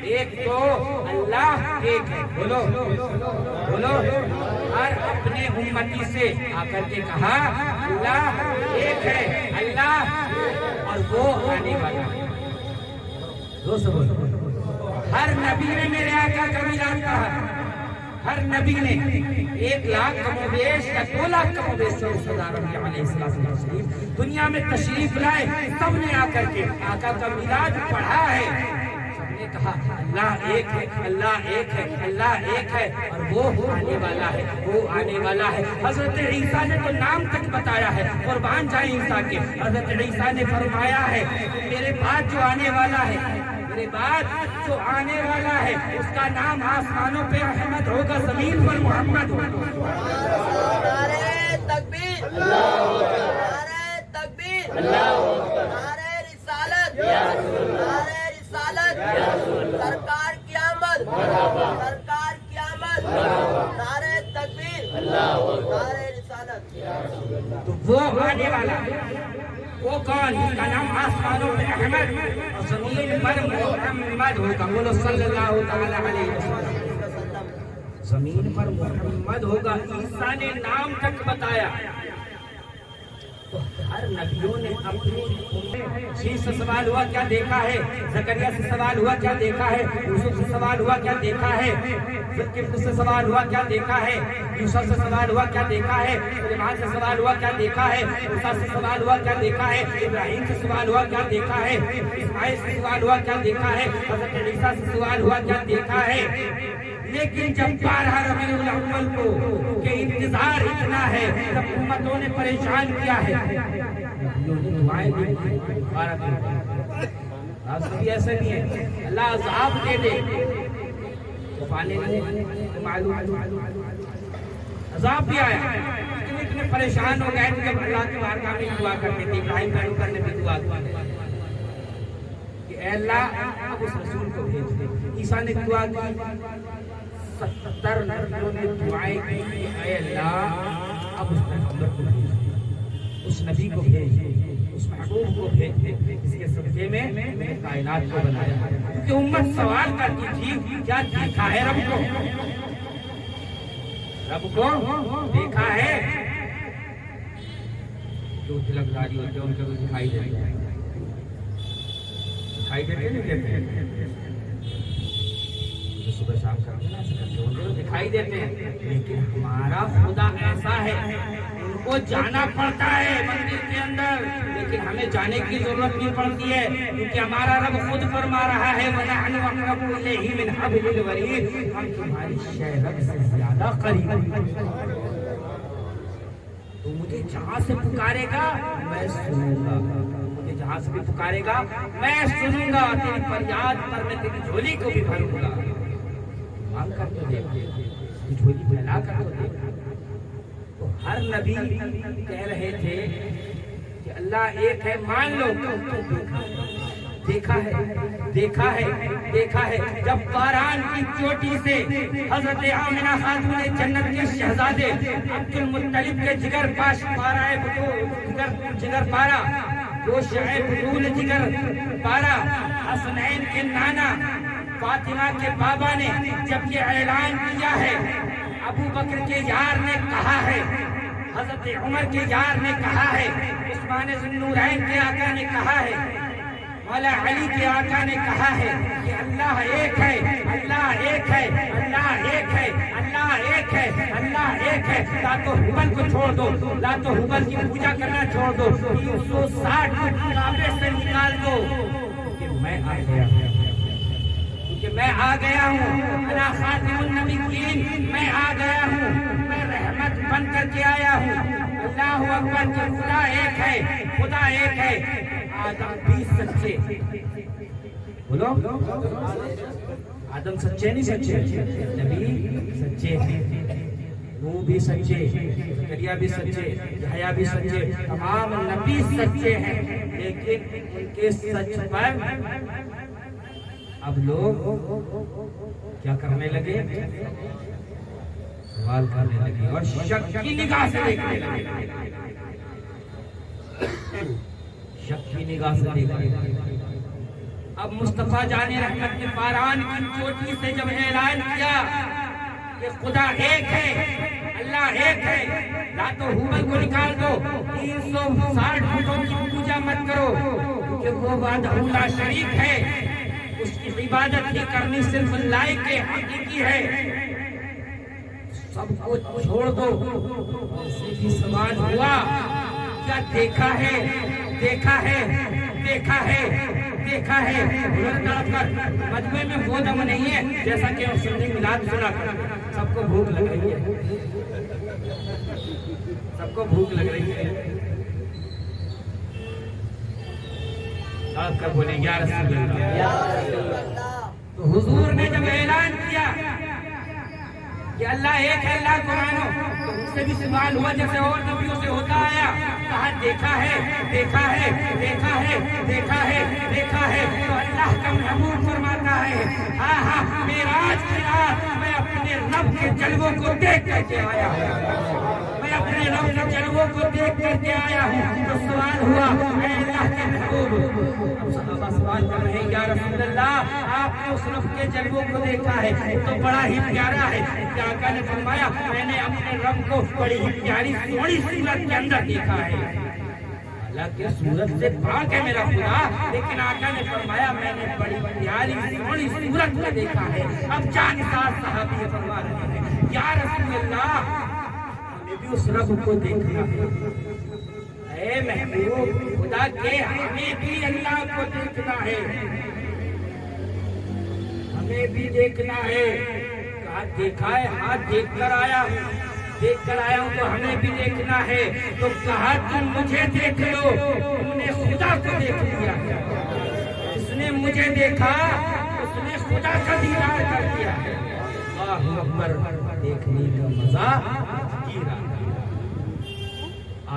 ایک تو اللہ ایک ہے, بولو بولو, اور اپنے امتی سے آ کر کے کہا اللہ ایک ہے, اللہ اور وہ آنے والا ہے. ہر نبی نے میرے آقا کا میلاد کہا. ہر نبی نے 1 لاکھ کم و بیش یا 2 لاکھ کم و بیش 24,000 انبیاء علیہ السلام دنیا میں تشریف لائے. سب نے آ کر کے آقا کا میلاد پڑھا ہے. سب نے کہا اللہ ایک ہے, اللہ ایک ہے, اللہ ایک ہے اور وہ آنے والا ہے, وہ آنے والا ہے. حضرت عیسیٰ نے تو نام تک بتایا ہے, قربان جائیں عیسیٰ کے. حضرت عیسیٰ نے فرمایا ہے میرے بعد جو آنے والا ہے, میرے بعد جو آنے والا ہے اس کا نام آسمانوں پہ احمد ہوگا, زمین پر محمد ہوگا. نعرہ تکبیر, نعرہ تکبیر, نعرہ رسالت, نعرہ رسالت, سرکار کی آمد, سرکار کی آمد, نعرہ تکبیر, نعرہ رسالت. تو وہ آنے والا ہے, وہ کون؟ اس کا نام آسمانوں پہ احمد اور زمین پر محمد ہوگا. بولو صلی اللہ تعالی علیہ وسلم. زمین پر محمد ہوگا. عیسیٰ نے نام تک بتایا. تو ہر نبیوں نے اپنی شیش سے سوال ہوا کیا دیکھا ہے, زکریا سے سوال ہوا کیا دیکھا ہے, یوسف سے سوال ہوا کیا دیکھا ہے, ذوالکفل سے سوال ہوا کیا دیکھا ہے, یوسف سے سوال ہوا کیا دیکھا ہے, سلیمان سے سوال ہوا کیا دیکھا ہے, موسیٰ سے سوال ہوا کیا دیکھا ہے, ابراہیم سے سوال ہوا کیا دیکھا ہے, اسماعیل سے سوال ہوا کیا دیکھا ہے, حضرت عیسیٰ سے سوال ہوا کیا دیکھا ہے. لیکن جب 12 ربیع الاول کو کہ انتظار اتنا ہے, جب امتوں نے پریشان کیا ہے, دعائیں دی 12 دن. آج بھی ایسا نہیں ہے اللہ عذاب دے دے تو پانے نہیں معلوم, عذاب بھی آیا. اتنے پریشان ہو گئے جب اللہ کی بارگاہ میں دعا کرتے تھے. ابراہیم بھائی کرنے میں دعا کہ اے اللہ اب اس رسول کو بھیج دے. عیسیٰ نے دعا کی 70 نبیوں نے دعائیں کی کہ اے اللہ اب اس پیغمبر کو بھیج، اس نبی کو بھیج، اس محبوب کو بھیج، اس کے صدقے میں نے کائنات کو بنایا۔ کیونکہ امت سوال کرتی تھی کیا دیکھا ہے رب کو؟ رب کو دیکھا ہے؟ جو تلک داری ہوتے ہیں ان کو دکھائی دیتے ہیں، دکھائی دیتے نہیں دیتے، جو صبح شام کرتے ہیں ان کو دکھائی دیتے ہیں، لیکن ہمارا خدا ایسا ہے ان کو جانا پڑتا ہے مندر کے اندر، لیکن ہمیں جانے کی ضرورت نہیں پڑتی ہے، کیونکہ ہمارا رب خود فرما رہا ہے وَنَحْنُ أَقْرَبُ إِلَيْهِ مِنْ حَبْلِ الْوَرِيدِ، ہم تمہاری شہرت سے زیادہ قریب ہیں۔ تو مجھے جہاں سے پکارے گا میں سنوں گا، مجھے جہاں سے بھی پکارے گا میں سنوں گا، تیری فریاد پر میں تیری جھولی کو بھی بھروں گا۔ مانگ کر تو دیکھ، جھولی پھیلا کر تو دیکھ۔ تو ہر نبی کہہ رہے تھے کہ اللہ ایک ہے، مان لو تو دیکھا ہے، دیکھا ہے، دیکھا ہے۔ جب باران کی چوٹی سے حضرت آمنہ خاتون جنت کے شہزادے عبد المطلب کے جگر پاش پارا جگر پارا گوشہ بطول جگر پارا حسنین کے نانا فاطمہ کے بابا نے جب یہ اعلان کیا ہے، ابو بکر کے یار نے کہا ہے، حضرت عمر کے یار نے کہا ہے، عثمان ذوالنورین کے آقا نے کہا ہے، مولا علی کے آقا نے کہا ہے کہ اللہ ایک ہے، اللہ ایک ہے، اللہ ایک ہے، اللہ ایک ہے، اللہ ایک ہے۔ لات و حبل کو چھوڑ دو، لات و حبل کی پوجا کرنا چھوڑ دو، 360 کو کعبے سے نکال دو، کہ میں آ گیا ہوں، کہ میں آ گیا ہوں، انا خاتم النبیین، میں آ گیا ہوں، میں رحمت بن کر کے آیا ہوں۔ اللہ اکبر، کہ خدا ایک ہے، خدا ایک ہے۔ آدم بھی سچے، بولو آدم سچے نہیں سچے، نبی سچے ہیں، نوح بھی سچے، زکریا بھی سچے، یحییٰ بھی سچے، تمام نبی سچے ہیں، لیکن ان کے سچ پر اب لوگ کیا کرنے لگے؟ سوال کرنے لگے اور شک کی نگاہ سے دیکھنے لگے، شک کی نگاہ سے دیکھنے لگے۔ اب مصطفیٰ جان رحمت نے باران کی چوٹی سے جب اعلان کیا کہ خدا ایک ہے، اللہ ایک ہے، لات و حبل کو نکال دو، 360 فٹوں کی پوجا مت کرو، کیونکہ وہ وحدہ لا شریک ہے، اس کی عبادت ہی کرنی صرف اللہ کے حقیقی ہے، سب کو چھوڑ دو۔ سیدھی سوال ہوا کیا دیکھا ہے، دیکھا ہے، دیکھا ہے، دیکھا ہے؟ مجمع میں وہ دم نہیں ہے جیسا کہ سنی میلاد سنا کر سب کو بھوک لگ رہی ہے، سب کو بھوک لگ رہی ہے، آپ کر بولیں یا رسول اللہ۔ تو حضور نے جب اعلان کیا کہ اللہ ایک ہے، اللہ کو مانو، تو ان سے بھی سوال ہوا جیسے اور نبیوں سے ہوتا آیا، کہا دیکھا ہے، دیکھا ہے، دیکھا ہے، دیکھا ہے، دیکھا ہے۔ تو اللہ کا محبوب فرماتا ہے ہاں ہاں معراج کی رات میں اپنے رب کے جلووں کو دیکھ کر کے آیا ہوں، میں اپنے رب کے جلووں کو دیکھ کر کے آیا ہوں۔ تو سوال ہوا اے اللہ کے محبوب، اب صحابہ سوال کر رہے ہیں یا رسول اللہ آپ نے اس رب کے جلووں کو دیکھا ہے تو بڑا ہی پیارا ہے، کہ آقا نے فرمایا میں نے اپنے رب کو بڑی ہی پیاری سوڑی صورت کے اندر دیکھا ہے، اللہ کی صورت سے پاک ہے میرا خدا، لیکن آقا نے فرمایا میں نے بڑی پیاری سوڑی صورت میں دیکھا ہے۔ اب جانسار صحابی فرما رہے ہیں یا رسول اللہ ہمیں بھی اس رب کو دیکھنا ہے، اے محبوب خدا کے ہمیں بھی اللہ کو دیکھنا ہے، ہمیں بھی دیکھنا ہے۔ کہا دیکھا ہے، ہاں دیکھ کر آیا ہوں، دیکھ کر آیا ہوں تو ہمیں بھی دیکھنا ہے۔ تو کہا تم مجھے دیکھ لو، تم نے خدا کو دیکھ لیا، اس نے مجھے دیکھا اس نے خدا کا دیدار کر دیا۔ اللہ اکبر، دیکھنے کا مزہ گیرا۔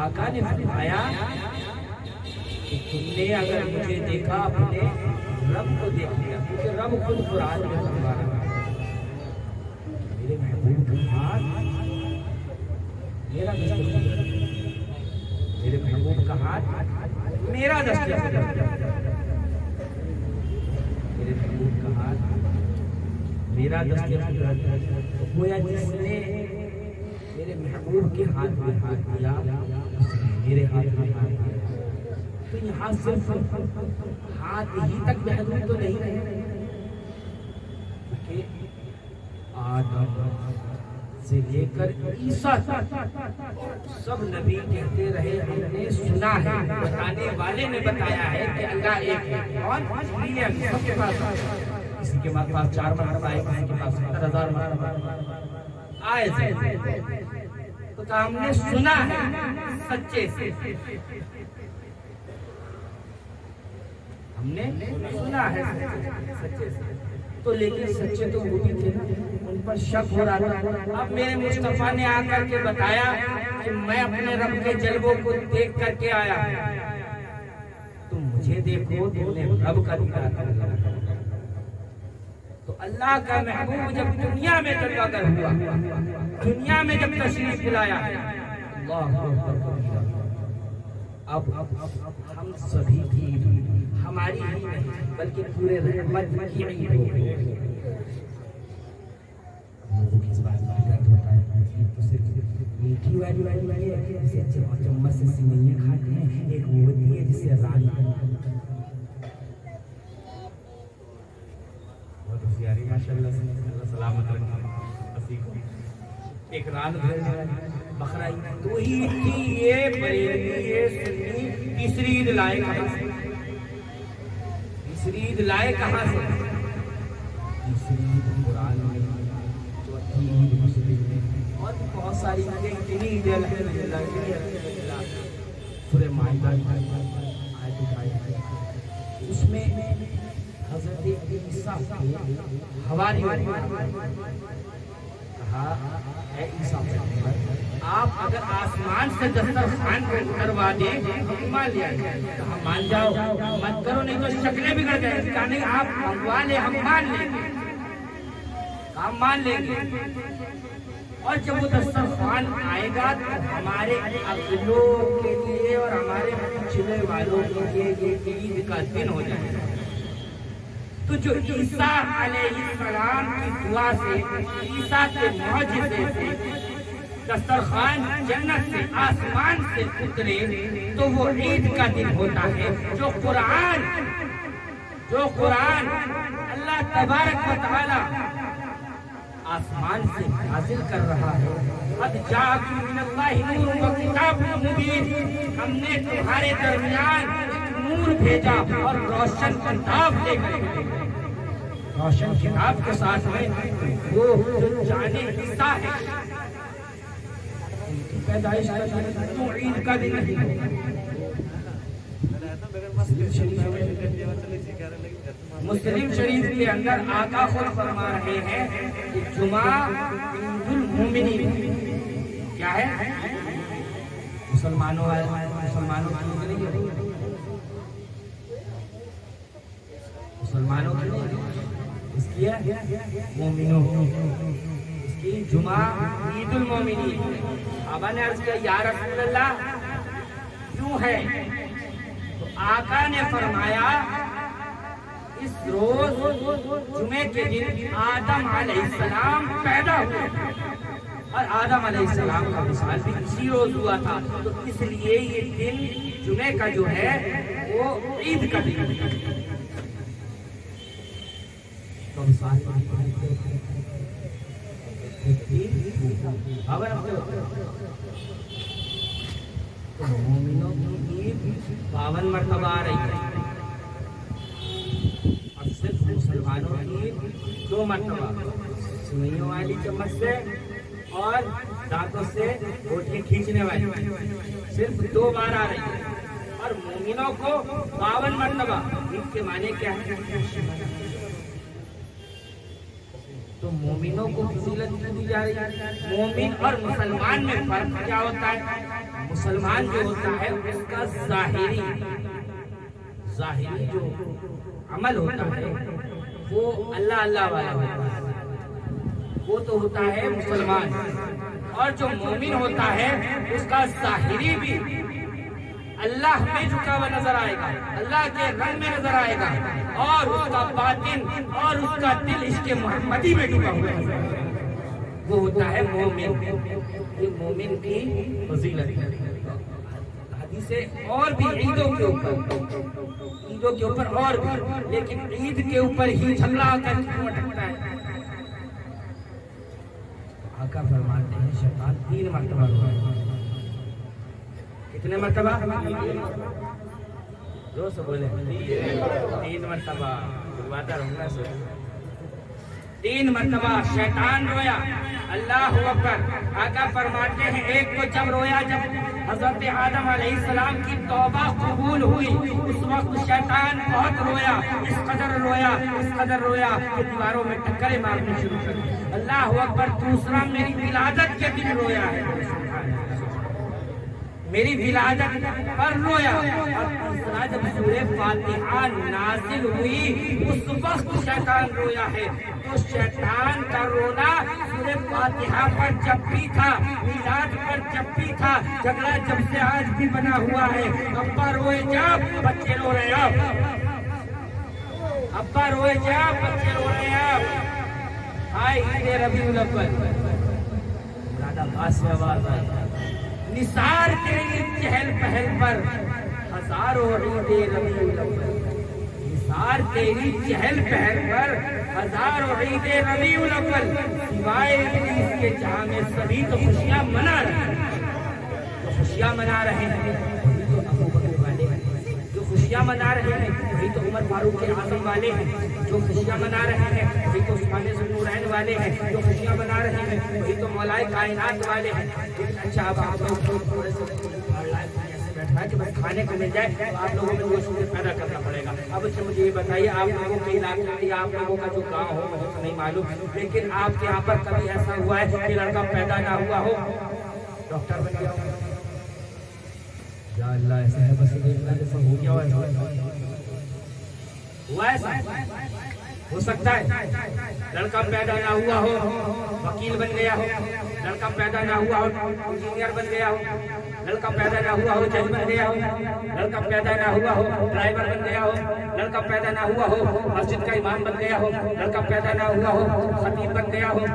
آقا نے فرمایا کہ تم نے اگر مجھے دیکھا اپنے رب کو دیکھ لیا، کیونکہ رب خود قرآن میں فرما رہا ہے ہاتھ میرا دسترخوان، میرے محبوب کا ہاتھ میرا دسترخوان، میرے محبوب کا ہاتھ میرا دسترخوان۔ گویا جس نے میرے محبوب کے ہاتھ میں ہاتھ دیا اس نے میرے ہاتھ میں ہاتھ دیا۔ تو یہاں صرف ہاتھ ہی تک محدود تو نہیں ہے، کہ آدم سے لے کر عیسیٰ سب نبی کہتے رہے ہم نے سنا ہے، بتانے والے نے بتایا ہے کہ اللہ ایک ہے، اور سب کے پاس کسی کے پاس 4 مرتبہ آئے، کسی کے پاس 70,000 مرتبہ آئے، تو ہم نے سنا ہے سچے سے، ہم نے سنا ہے سچے سے، تو لیکن سچے تو وہ بھی تھے نا، ان پر شک ہو رہا تھا۔ اب میرے مصطفیٰ نے آ کر کے بتایا کہ میں اپنے رب کے جلووں کو دیکھ کر کے آیا، تم مجھے دیکھو، تم نے رب کا دکھا کر۔ تو اللہ کا محبوب جب دنیا میں جلوہ گر ہوا، دنیا میں جب تشریف لایا، اللہ اب ہم سبھی کی، ہماری ہی نہیں بلکہ پورے رحمت کی عید ہو گئی۔ لوگوں کی اس بات کا درد ہوتا ہے تو صرف میٹھی والی ہے، جسے چمچ سے سوئیاں کھاتے ہیں، ایک وہ ہوتی ہے جسے ران بہت ہوشیاری ماشاءاللہ سے، اللہ سلامت رکھے، ایک ران بھیجنے والی بقرہ تو عید کی یہ بریلوی یہ سنی تیسری عید لائے کہاں سے؟ تیسری عید لائے کہاں سے؟ تیسری عید قرآن میں، چوتھی عید مسلم میں، اور بہت ساری عیدیں، اتنی عیدیں الحمدللہ سورہ مائدہ آیت اٹھائی، اس میں حضرت عیسیٰ حواری کہا اے عیسیٰ آپ اگر آسمان سے دسترخوان کو اتروا دیں ہم مان لیا تو ہم مان جاؤ، مت کرو نہیں تو شکلیں بگڑ جائیں۔ کہا نہیں آپ منگوا لیں ہم مان لیں گے، ہم مان لیں گے۔ اور جب وہ دسترخوان آئے گا تو ہمارے اگلوں کے لیے اور ہمارے پچھلے والوں کے لیے یہ عید کا دن ہو جائے گا۔ تو جو عیسیٰ علیہ السلام کی دعا سے، عیسیٰ کے معجزے سے دسترخوان جنت سے آسمان سے اترے تو وہ عید کا دن ہوتا ہے۔ جو قرآن اللہ تبارک و تعالی آسمان سے نازل کر رہا ہے، قد جاءکم من اللہ نور و کتاب مبین، ہم نے تمہارے درمیان ایک نور بھیجا اور روشن کتاب لے کر، روشن کتاب کے ساتھ میں وہ جو جانے عیسیٰ ہے پیدائش کا عید کا دن نہیں۔ مسلم شریف کے اندر آقا خود فرما رہے ہیں کہ جمعہ عید المومنین کیا ہے؟ مسلمانوں کی نہیں ہے، مسلمانوں کی نہیں، اس کی ہے مومنوں کی جمعہ عید المومنین۔ صحابہ نے عرض کیا یا رسول اللہ کیوں ہے؟ تو آقا نے فرمایا اس روز جمعے کے دن آدم علیہ السلام پیدا ہوئے اور آدم علیہ السلام کا وصال بھی اسی روز ہوا تھا، تو اس لیے یہ دن جمعے کا جو ہے وہ عید کا دن ہے۔ مومنوں کی عید 52 مرتبہ آ رہی ہے اور صرف مسلمانوں کی عید 2 مرتبہ، سوئیوں والی چمچ سے اور دانتوں سے روٹی کھینچنے والی صرف 2 بار آ رہی ہے، اور مومنوں کو 52 مرتبہ۔ عید کے معنی کیا ہے؟ تو مومنوں کو فضیلت دی جا رہی ہے۔ مومن اور مسلمان میں فرق کیا ہوتا ہے؟ مسلمان جو ہوتا ہے اس کا ظاہری جو عمل ہوتا ہے وہ اللہ اللہ والا ہوتا ہے، وہ تو ہوتا ہے مسلمان، اور جو مومن ہوتا ہے اس کا ظاہری بھی اللہ میں جھکا ہوا نظر آئے گا، اللہ کے رنگ میں نظر آئے گا، اور اس کا باطن اور اس کا دل عشق محمدی میں ڈوبا ہوا نظر آئے گا، وہ ہوتا ہے مومن۔ یہ مومن کی فضیلت ہے۔ حدیثیں اور بھی عیدوں کے اوپر اور بھی، لیکن عید کے اوپر ہی جھگڑا کر کیوں اٹکتا ہے؟ آقا فرماتے ہیں شیطان 3 مرتبہ رویا۔ کتنے مرتبہ؟ جو سے بولے 3 مرتبہ، بلواتا رہوں گا سر۔ 3 مرتبہ شیطان رویا۔ اللہ اکبر۔ آقا فرماتے ہیں ایک تو جب رویا، جب حضرت آدم علیہ السلام کی توبہ قبول ہوئی، اس وقت شیطان بہت رویا، اس قدر رویا کہ دیواروں میں ٹکریں مارنی شروع کر دی۔ اللہ اکبر۔ دوسرا میری ولادت کے دن رویا ہے، میری ولادت پر رویا۔ اور تیسرا جب سورہ فاتحہ نازل ہوئی اس وقت شیطان رویا ہے۔ تو شیطان کا رونا سورہ فاتحہ پر جب بھی تھا، میلاد پر جب بھی تھا، جھگڑا جب سے آج بھی بنا ہوا ہے۔ ابا روئے جب بچے رو رہے اب، ابا روئے جب بچے رو رہے اب۔ آئے عید ربیع الاول، زیادہ خاص آواز آئی، نثار تیری چہل پہل پر ہزاروں عید ربیع الاول، نثار تیری چہل پہل پر ہزاروں عید ربیع الاول، سوائے ابلیس کے جہاں میں سبھی تو خوشیاں منا رہے ہیں، جو خوشیاں منا رہے ہیں وہی تو ابو بکر والے ہیں، جو خوشیاں منا رہے ہیں وہی تو عمر فاروق اعظم والے ہیں، جو خوشیاں منا رہے ہیں وہی تو عثمان ذوالنورین والے ہیں، جو خوشیاں منا رہے ہیں وہی تو مولا کائنات والے ہیں۔ اچھا اب آپ لوگ تھوڑے سے بیٹھا ہے کہ بس کھانے کو مل جائے تو آپ لوگوں میں وہ چیزیں پیدا کرنا پڑے گا۔ اب اچھا مجھے یہ بتائیے، آپ لوگوں کے علاقے میں یا آپ لوگوں کا جو گاؤں ہو مجھے تو نہیں معلوم، لیکن آپ کے یہاں پر کبھی ایسا ہوا ہے کہ لڑکا پیدا نہ ہوا ہو، ڈاکٹر بن گیا ہو؟ یا اللہ، ایسا ہے بس دیکھنا جیسا ہو گیا ہوا ایسا ہو سکتا ہے؟ لڑکا پیدا نہ ہوا ہو وکیل بن گیا ہو، لڑکا پیدا نہ ہوا ہو انجینئر بن گیا ہو، لڑکا پیدا نہ ہوا ہو جج بن گیا ہو، لڑکا پیدا نہ ہوا ہو ڈرائیور بن گیا ہو، لڑکا پیدا نہ ہوا ہو مسجد کا امام بن گیا ہو، لڑکا پیدا نہ ہوا ہو خطیب بن گیا ہو،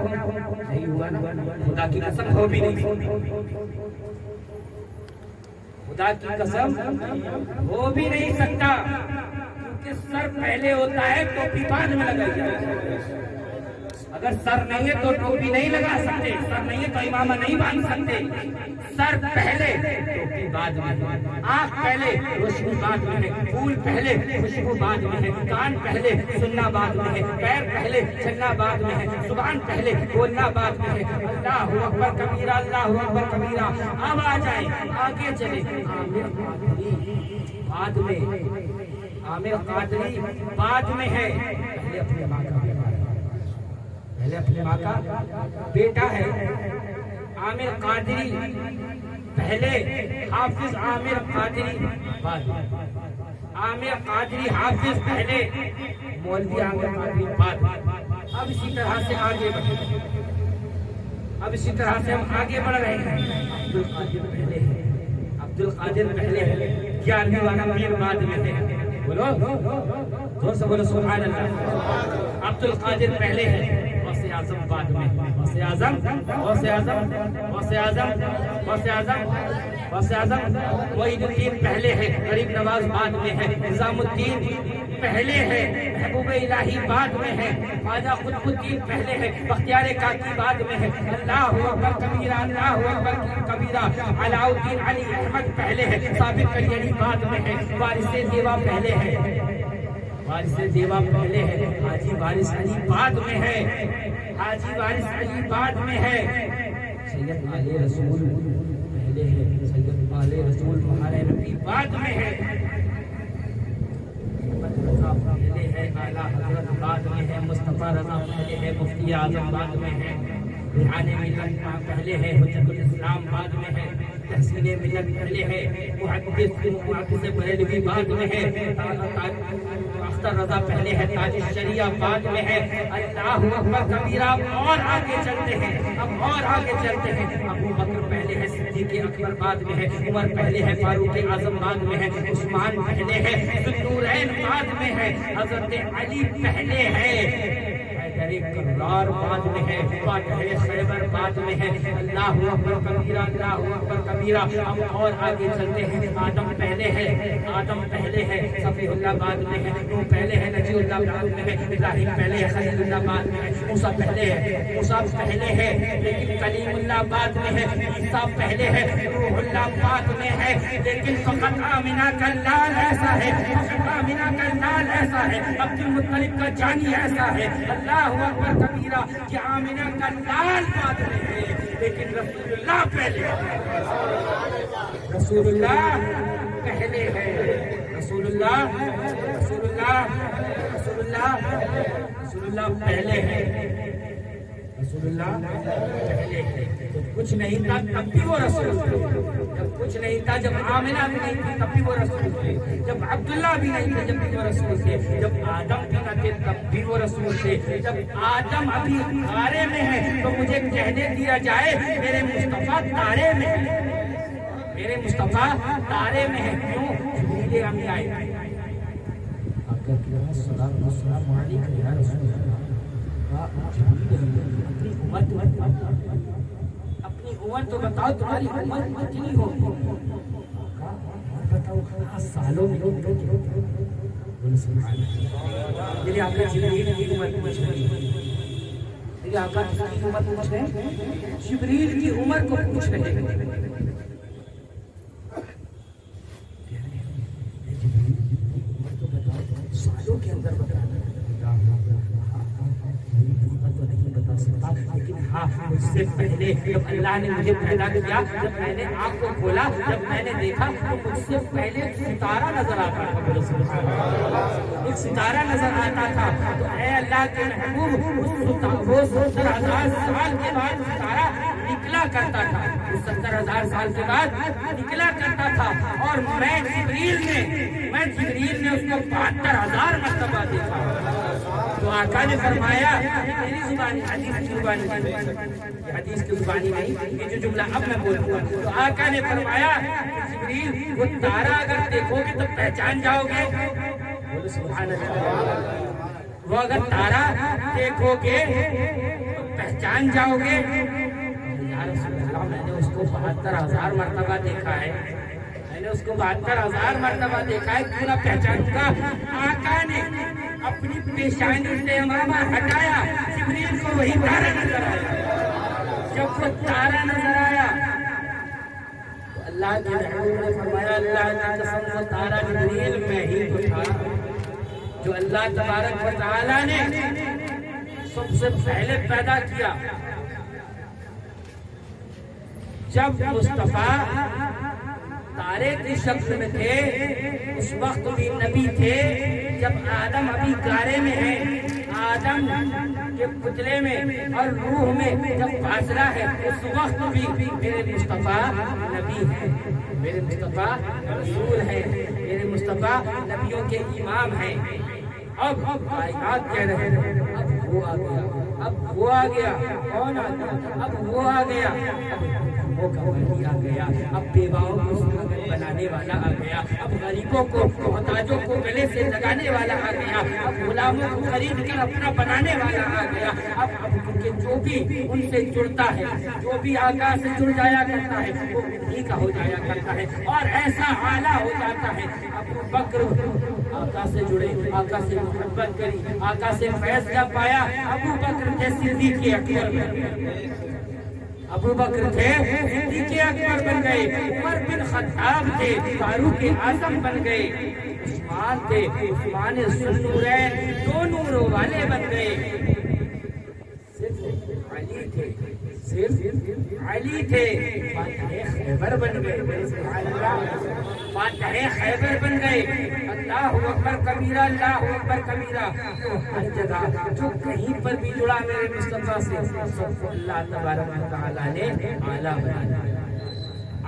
نہیں ہوا نا؟ خدا کی قسم ہو بھی نہیں، خدا کی قسم ہو بھی نہیں سکتا، کیونکہ سر پہلے ہوتا ہے ٹوپی بعد میں لگائی جاتی ہے۔ اگر سر نہیں ہے تو ٹوپی نہیں لگا سکتے، سر نہیں ہے تو امامہ نہیں باندھ سکتے۔ سر پہلے ٹوپی بعد میں، آنکھ پہلے روشنی بعد میں ہے، پھول پہلے خوشبو بعد میں ہے، کان پہلے سننا بعد میں ہے، پیر پہلے چلنا بعد میں ہے، زبان پہلے بولنا بعد میں ہے۔ اللہ اکبر کبیرہ، اللہ اکبر کبیرہ۔ اب آ جائیں آگے چلے، عامر قادری بعد میں، عامر قادری بعد میں ہے، پہلے اپنے ماں کا پہلے اپنے ماں کا بیٹا ہے۔ عامر قادری پہلے، حافظ عامر قادری بعد، عامر قادری حافظ پہلے، مولوی عامر قادری بعد۔ اب اسی طرح سے آگے بڑھے، اب اسی طرح سے ہم آگے بڑھ رہے ہیں۔ عبد القادر پہلے ہے، عبد القادر پہلے ہے، 11ویں والا پیر بعد میں ہے۔ بولو زور سے بولو سبحان اللہ۔ عبد القادر پہلے ہے، غوث اعظم بعد میں، غوث اعظم، غوث اعظم، غوث اعظم، غوث اعظم، غوث اعظم۔ معین الدین پہلے ہے، غریب نواز بعد میں ہے، نظام الدین پہلے ہے، محبوب الہی بعد میں ہے، خواجہ قطب الدین پہلے ہے، بختیار کاکی بعد میں ہے۔ اللہ اکبر کبیرہ، اللہ اکبر کبیرہ۔ علاء الدین علی احمد پہلے ہے، ثابت علی بعد میں ہے، وارث دیوا پہلے ہے، وارث دیوا پہلے ہے، حاجی وارث علی بعد میں ہے، حاجی وارث علی بعد میں ہے۔ سید آل رسول پہلے ہے، سید آل رسول ہمارے نبی بعد میں ہے، رضا پہلے ہے، اعلیٰ حضرت بعد میں ہے، مصطفیٰ رضا پہلے ہے، مفتی اعظم بعد میں ہے، ریحان ملت پہلے ہے، حجت الاسلام بعد میں ہے، تحسین ملت پہلے ہے، محدث بریلوی بعد میں ہے، اختر رضا پہلے ہے، تاج الشریعہ بعد میں ہے۔ اللہ اکبر کبیرہ۔ اور آگے چلتے ہیں، اب اور آگے چلتے ہیں۔ ابو بکر پہلے ہے، صدیق اکبر بعد میں ہے، عمر پہلے ہے، فاروق اعظم بعد میں ہے، عثمان پہلے ہے، ذوالنورین بعد میں ہے، حضرت علی پہلے ہے، کرار بعد میں ہے، فاتح خیبر بعد میں ہے۔ اللہ اکبر کبیرہ، اللہ اکبر کبیرہ۔ ہم اور آگے چلتے ہیں۔ آدم پہلے ہے، آدم پہلے ہے، صفی اللہ بعد میں ہے، نوح پہلے ہے، نجی اللہ بعد میں ہے، ابراہیم پہلے ہے، خلیل اللہ بعد میں ہے، موسیٰ پہلے ہے، موسیٰ پہلے ہے لیکن کلیم اللہ بعد میں ہے، عیسیٰ پہلے ہے، روح اللہ بعد میں ہے، لیکن فقط آمنہ کا لال ایسا ہے، فقط آمنہ کا لال ایسا ہے، عبد المطلب کا جانی ایسا ہے۔ اللہ اکبر کبیرہ کہ آمنہ کا لال بعد میں ہے لیکن رسول اللہ پہلے ہے، رسول اللہ پہلے ہے، رسول اللہ، رسول اللہ، رسول اللہ، رسول اللہ پہلے ہے، رسول اللہ پہلے ہے۔ جب کچھ نہیں تھا تب بھی وہ رسول تھے، جب کچھ نہیں تھا، جب آمنہ بھی نہیں تھی تب بھی وہ رسول تھے، جب عبداللہ بھی نہیں تھے جب بھی وہ رسول تھے، جب آدم بھی نہ تھے تب بھی وہ رسول تھے۔ جب آدم ابھی تارے میں ہے تو مجھے کہنے دیا جائے میرے مصطفیٰ تارے میں ہے، میرے مصطفیٰ تارے میں ہے۔ کیوں؟ جبریل امی آئے، آقا کی السلام علیکم یا رسول اللہ۔ اپنی عمر تو بتاؤ، تمہاری عمر کتنی ہو؟ بتاؤ سالوں میں میرے آقا جبریل کی عمر پوچھ رہے ہیں، میرے آقا کی عمر پوچھ رہے ہیں، جبریل کی عمر کو پوچھ رہے ہیں۔ سالوں کے اندر بتانا بتا سکتا، لیکن ہاں مجھ سے پہلے جب اللہ نے مجھے پیدا کیا، جب میں نے آنکھ کو کھولا، جب میں نے دیکھا تو مجھ سے پہلے ایک ستارہ نظر آتا تھا، ایک ستارہ نظر آتا تھا۔ تو اے اللہ کے محبوب، وہ 70,000 سال کے بعد ستارہ نکلا کرتا تھا، 70,000 سال کے بعد نکلا کرتا تھا، اور میں جبریل نے اس کو 72,000 مرتبہ دیکھا۔ تو آقا نے فرمایا، میری زبانی، حدیث کی زبانی، حدیث کی زبانی نہیں، یہ جو جملہ اب میں بولوں گا، تو آقا نے فرمایا جبریل وہ تارا اگر دیکھو گے تو پہچان جاؤ گے، سبحان اللہ، وہ اگر تارا دیکھو گے تو پہچان جاؤ گے۔ یا رسول اللہ، میں نے اس کو 72,000 مرتبہ دیکھا ہے، میں نے اس کو 72,000 مرتبہ دیکھا ہے، کیوں نہ پہچانوں گا؟ آقا نے اپنی پیشانی سے امامہ ہٹایا، جبریل کو وہی تارا نظر آیا۔ جب وہ تارا نظر آیا تو اللہ کے محبوب نے فرمایا، اللہ کی قسم وہ تارا جبریل میں ہی تو تھا جو اللہ تبارک و تعالیٰ نے سب سے پہلے پیدا کیا۔ جب مصطفیٰ تارے کی شکل میں تھے اس وقت بھی نبی تھے، جب آدم ابھی گارے میں ہے، آدم کے پتلے میں اور روح میں جب فاصلہ ہے، اس وقت بھی میرے مصطفیٰ نبی ہیں، میرے مصطفیٰ رسول ہیں، میرے مصطفیٰ نبیوں کے امام ہیں۔ اب کائنات کہہ رہے ہیں اب وہ آ گیا، اب وہ آ گیا، کون آ گیا؟ اب وہ آ گیا، آ گیا، اب بیواؤں کو سہاگن بنانے والا آ گیا، اب غریبوں کو، محتاجوں کو گلے سے لگانے والا آ گیا، اب غلاموں کو خرید کر اپنا بنانے والا آ گیا۔ اب کیونکہ جو بھی ان سے جڑتا ہے، جو بھی آقا سے جڑ جایا کرتا ہے وہ انہی کا ہو جایا کرتا ہے، اور ایسا اعلیٰ ہو جاتا ہے۔ ابو بکر آقا سے جڑے، آقا سے محبت کری، آقا سے فیض پایا، ابو بکر تھے صدیق اکبر، ابو بکر تھے صدیق اکبر بن گئے، عمر بن خطاب تھے فاروق اعظم بن گئے، عثمان تھے عثمان ذوالنورین، دو نوروں والے بن گئے، صرف علی تھے، صرف علی تھے، فاتح خیبر بن گئے، سبحان اللہ، فاتح خیبر بن گئے۔ اللہ اکبر کبیرہ، اللہ اکبر کبیرہ۔ تو ہر جگہ جو کہیں پر بھی جڑا میرے مصطفیٰ سے، سب کو اللہ تبارک و تعالیٰ نے اعلیٰ بنا دیا،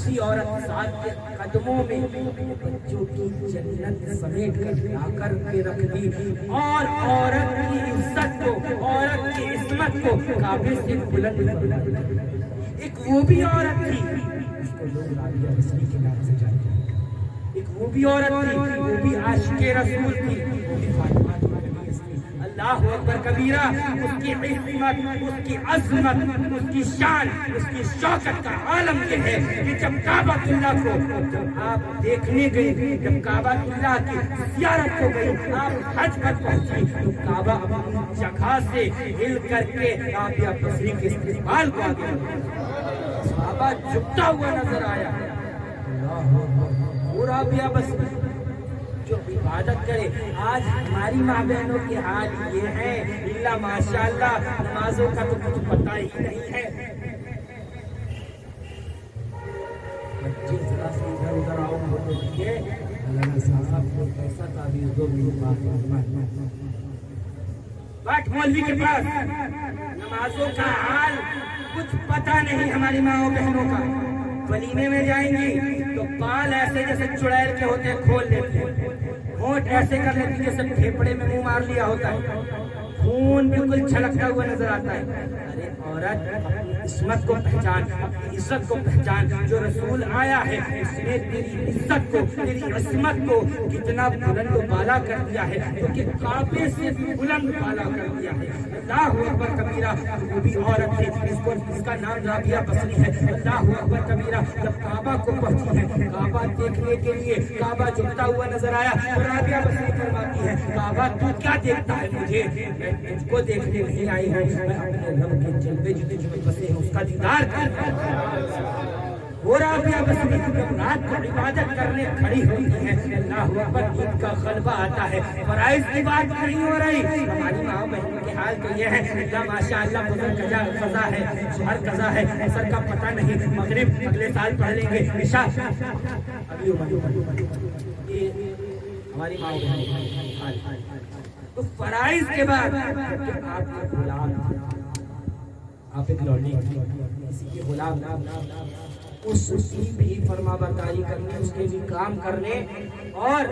اچھی عورت ساتھ کے قدموں میں بچوں کی جنت سمیٹ کر لا کر کے رکھ دی، اور عورت کی عزت کو، عورت کی عصمت کو کعبے سے بلند کر دیا۔ ایک وہ بھی عورت تھی جس کو لوگ رابعہ بصری کے نام سے جانتے ہیں، ایک وہ بھی عورت تھی، وہ بھی عاشق رسول تھی، وہ بھی فاطمہ اللہ اکبر کبیرہ۔ اس کی عظمت، اس کی عظمت، اس کی شان، اس کی شوکت کا عالم یہ ہے کہ جب کعبہ اللہ کو جب آپ دیکھنے گئے، جب کعبہ اللہ کی زیارت کو گئی، آپ حج پر پہنچی تو کعبہ اپنی جگہ سے ہل کر کے رابعہ بصری کے استقبال کو آگے بڑھا، صحابہ جھکتا ہوا نظر آیا۔ وہ رابعہ بصری جو عبادت کرے، آج ہماری ماں بہنوں کے حال یہ ہے، اللہ ماشاءاللہ نمازوں کا تو کچھ پتہ ہی نہیں ہے۔ بچے ذرا سے ادھر ادھر آؤ تو دیکھیے اللہ نے صاحب کو کیسا تعبیر دو بٹ مولوی کے پاس نمازوں کا حال کچھ پتہ نہیں ہماری ماں بہنوں کا۔ ولیمے میں جائیں گی تو بال ایسے جیسے چڑیل کے ہوتے کھول لیتے ہیں، ہونٹ ایسے کر لیتی جیسے پھیپڑے میں منہ مار لیا ہوتا ہے، خون بالکل چھلکتا ہوا نظر آتا ہے۔ ارے عورت اپنی عصمت کو پہچان، اپنی عزت کو پہچان، جو رسول آیا ہے اس نے تیری عزت کو، تیری عصمت کو کتنا بلند و بالا کر دیا ہے، کیونکہ کعبے سے بلند بالا کر دیا ہے۔ اللہ اکبر کبیرہ۔ وہ بھی عورت تھی، اس کا نام رابعہ بصری ہے۔ اللہ اکبر کبیرہ۔ جب کعبہ کو پہنچی ہے، کعبہ دیکھنے کے لیے کعبہ جھکتا ہوا نظر آیا، اور رابعہ بصری فرماتی ہے کعبہ تو کیا دیکھتا ہے مجھے، میں تجھ کو دیکھنے نہیں آئی ہوں، میں اپنے رب کے جلوے جتنے جو بسے ہیں اس کا دیدار کرتا ہوں۔ وہ رابعہ بصری جب رات کو عبادت کرنے کھڑی ہوتی ہے، اللہ اکبر عید کا غلبہ آتا ہے، فرائض کی بات نہیں ہو رہی، ہماری ماں بہنوں کے حال تو یہ ہے، اللہ ماشاءاللہ بزرگ قضا ہے، شہر قضا ہے، اثر کا پتہ نہیں، مغرب اگلے سال پڑھ لیں گے، عشاء ابھی یہ ہماری ماں بہنوں کا حال۔ تو فرائض کے بعد آپ کے غلام، آپ ایک لوڈی کسی کے غلام، اس کی بھی فرما برداری کرنے، اس کے بھی کام کرنے، اور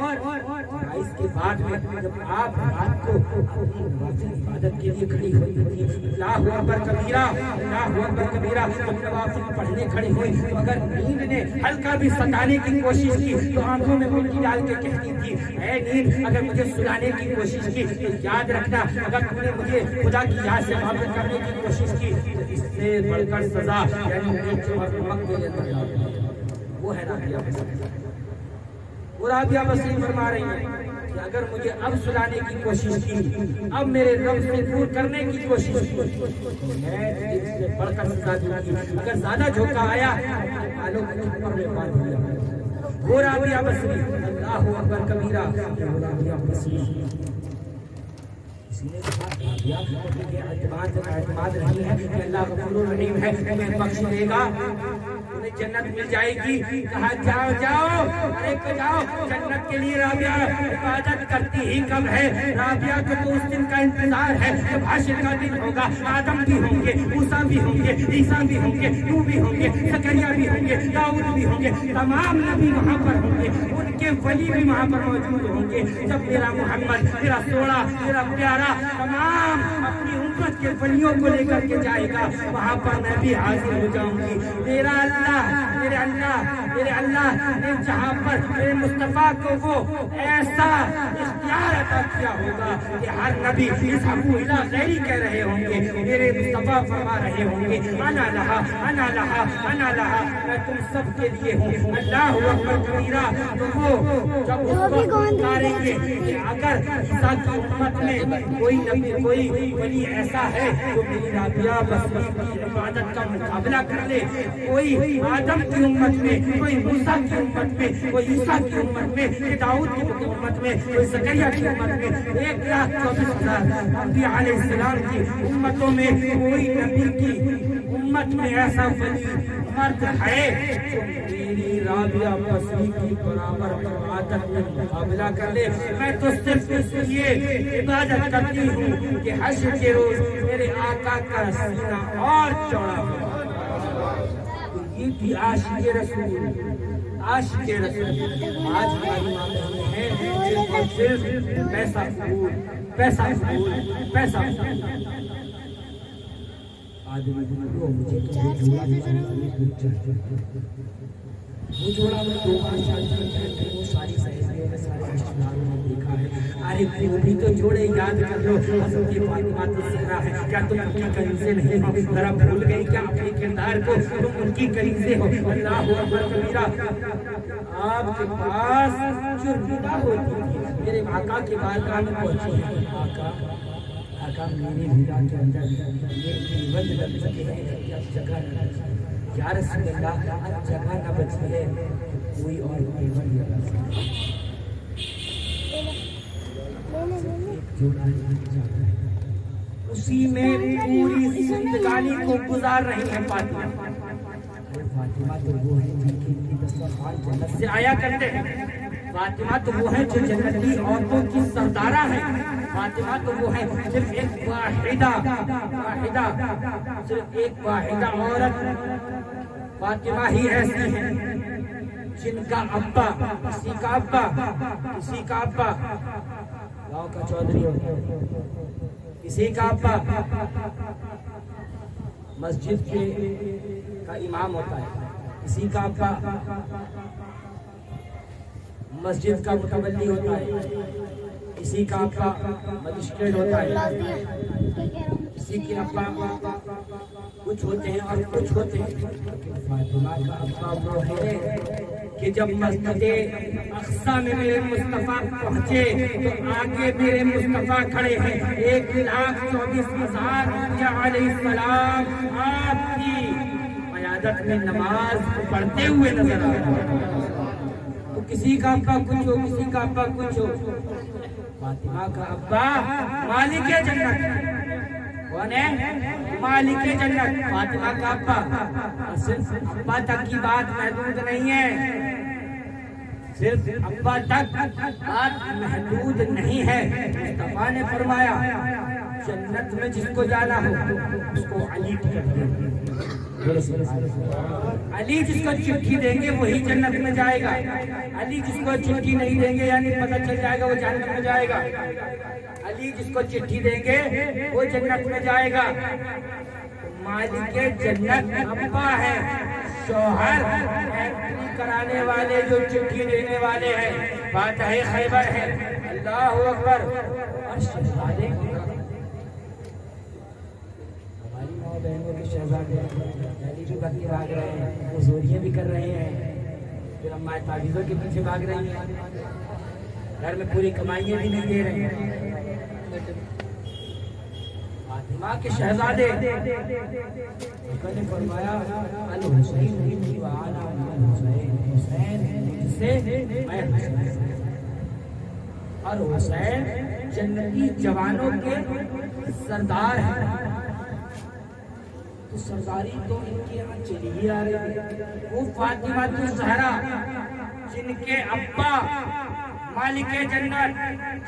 اس کے بعد میں جب آپ رات کو اپنی نوافل عبادت کے لیے کھڑی ہوئی تھی، اللہ اکبر کبیرہ، اللہ اکبر کبیرہ، جب نوافل پڑھنے کھڑی ہوئی تو اگر نیند نے ہلکا بھی ستانے کی کوشش کی تو آنکھوں میں مٹی ڈال کے کہتی تھی، اے نیند اگر مجھے سلانے کی کوشش کی تو یاد رکھنا، اگر تم نے مجھے خدا کی یاد سے غافل کرنے کی کوشش کی تو اس سے بڑھ کر سزا یعنی نیچے اور نمک کے وہ ہے رابعہ بصری۔ وہ رابعہ بصری فرما رہی ہے کہ اگر مجھے اب سلانے کی کوشش کی، اب میرے رب سے دور کرنے کی کوشش کی تو میں اس سے بڑھ کر سزا دوں گی، اگر زیادہ جھوکا آیا بالوں کو چھپر میں باندھ دیا۔ وہ رابعہ بصری، اللہ اکبر کبیرہ، وہ رابعہ بصری۔ اسی نے کہا اعتماد نہیں ہے کہ اللہ غفور الرحیم ہے، تمہیں بخش دے گا، تمہیں جنت مل جائے گی۔ کہا جاؤ جاؤ، ارے جاؤ، جنت کے لیے رابعہ عبادت کرتی ہی کب ہے، رابعہ کو تو اس دن کا انتظار ہے جب حشر کا دن ہوگا، آدم بھی ہوں گے، موسیٰ بھی ہوں گے، عیسیٰ بھی ہوں گے، نوح بھی ہوں گے، زکریا بھی ہوں گے، داؤد بھی ہوں گے، تمام نبی وہاں پر ہوں گے، ان کے ولی بھی وہاں پر موجود ہوں گے، جب میرا محمد، میرا سوڑا، میرا پیارا تمام اپنی امت کے ولیوں کو لے کر کے جائے گا، وہاں پر میں بھی حاضر ہو جاؤں گی۔ میرا اللہ، میرے اللہ نے جہاں پر میرے مصطفیٰ کو وہ ایسا اختیار عطا کیا ہوگا کہ ہر نبی اذهبوا الی غیری کہہ رہے ہوں گے، میرے مصطفیٰ فرما رہے ہوں گے انا لہا انا لہا انا لہا، میں تم سب کے لیے ہوں۔ اللہ اکبر کبیرہ۔ تو وہ جب اس وقت پکاریں گے کہ اگر عیسیٰ کی امت میں کوئی نبی، کوئی ولی ایسا ہے جو میری رابعہ بصری کی عبادت کا مقابلہ کر لے، کوئی آدم کی امت میں، کوئی موسیٰ کی امت میں، کوئی عیسیٰ کی امت میں، کوئی داؤد کی امت میں، کوئی زکریا کی امت میں، 1,24,000 انبیاء علیہ السلام کی امتوں میں کوئی نبی کی امت میں ایسا ولی مرد ہے جو میری رابعہ بصری کی برابر عبادت میں مقابلہ کر لے، میں تو صرف اس لیے عبادت کرتی ہوں کہ حشر کے روز میرے آقا کا سینہ اور چوڑا ہو۔ یہ تھی عاشق رسول، عاشق رسول۔ آج ہماری ماں بہنیں ہیں جن کو صرف پیسہ قبول، پیسہ قبول، پیسہ قبول۔ آدمی بولو مجھے تو وہ جوڑا وہ جوڑا میں 2 بار شادی کرتے ہیں، وہ ساری سہیلیوں میں سارے رشتہ داروں نے دیکھا ہے۔ ارے وہ بھی تو جوڑے یاد کر لو، حضرت فاطمہ الزہرا ہے، کیا تم ان کی کنیزیں نہیں ہو؟ ذرا بھول گئی کیا اپنے کردار کو؟ تم ان کی کنیزیں ہو۔ اللہ اکبر کبیرہ۔ آپ کے پاس جو ندا ہوتی تھی میرے آقا کے بارگاہ میں پہنچی ہے، آقا آقا میرے ندا کے اندر یہ بند لگ سکے ہیں، جگہ نہ یا رسول اللہ، اب جگہ نہ بچی ہے، کوئی اور پیور نہ بچ سکے۔ اسی میں پوری زندگانی کو گزار رہی ہیں فاطمہ۔ فاطمہ تو وہ ہے جن کی دسترخوان جنت سے آیا کرتے ہیں۔ فاطمہ تو وہ ہے جو جنتی عورتوں کی سردارہ ہے۔ فاطمہ تو وہ ہے صرف ایک واحدہ عورت، فاطمہ ہی ایسی ہے جن کا ابا، کسی کا ابا گاؤں کا چودھری ہوتا ہے، کسی کا ابا مسجد کا امام ہوتا ہے، کسی کا ابا مسجد کا متولی ہوتا ہے، کسی کا ابا مجسٹریٹ ہوتا ہے، کسی کے ابا کچھ ہوتے ہیں اور کچھ ہوتے ہیں۔ فاطمہ کا ابا وہ ہے کہ جب مسجد اقصی میں میرے مصطفیٰ پہنچے تو آگے میرے مصطفیٰ کھڑے ہیں۔ 1,24,000 انبیاء علیہ السلام آپ کی قیادت میں نماز پڑھتے ہوئے نظر آ رہے ہیں۔ تو کسی کا ابا کچھ ہو، کسی کا ابا کچھ ہو، فاطمہ کا ابا مالک جنت کون ہے؟ مالک جنت۔ فاطمہ کا ابا، صرف ابا تک کی بات محدود نہیں ہے، صرف ابا تک بات محدود نہیں ہے۔ مصطفیٰ نے فرمایا جنت میں جس کو جانا ہو اس کو علی ٹکٹ دیں، علی جس کو چٹھی دیں گے وہی جنت میں جائے گا، علی جس کو چٹھی نہیں دیں گے یعنی پتہ چل جائے گا وہ جنت میں جائے گا، علی جس کو چٹھی دیں گے وہ جنت میں جائے گا۔ مالک جنت ابا ہے، شوہر انٹری کرانے والے جو چٹھی دینے والے ہیں، فاتح خیبر ہے، اللہ اکبر۔ اور شہزادے ہماری ماں بہنوں کے شہزادے دہلی بھی بھاگ رہے ہیں، مزدوریاں بھی کر رہے ہیں، پھر ہمارے تعویذوں کے پیچھے بھاگ رہی ہیں، گھر میں پوری کمائیاں بھی نہیں دے رہے ہیں۔ فاطمہ کے شہزادے نے فرمایا الحسین وانا الحسین، حسین سے میں حسین، اور حسین جنتی جوانوں کے سردار ہیں۔ تو سرداری تو ان کے یہاں چلی ہی آ رہی ہے۔ وہ فاطمہ الزہرا جن کے ابا مالک جنت،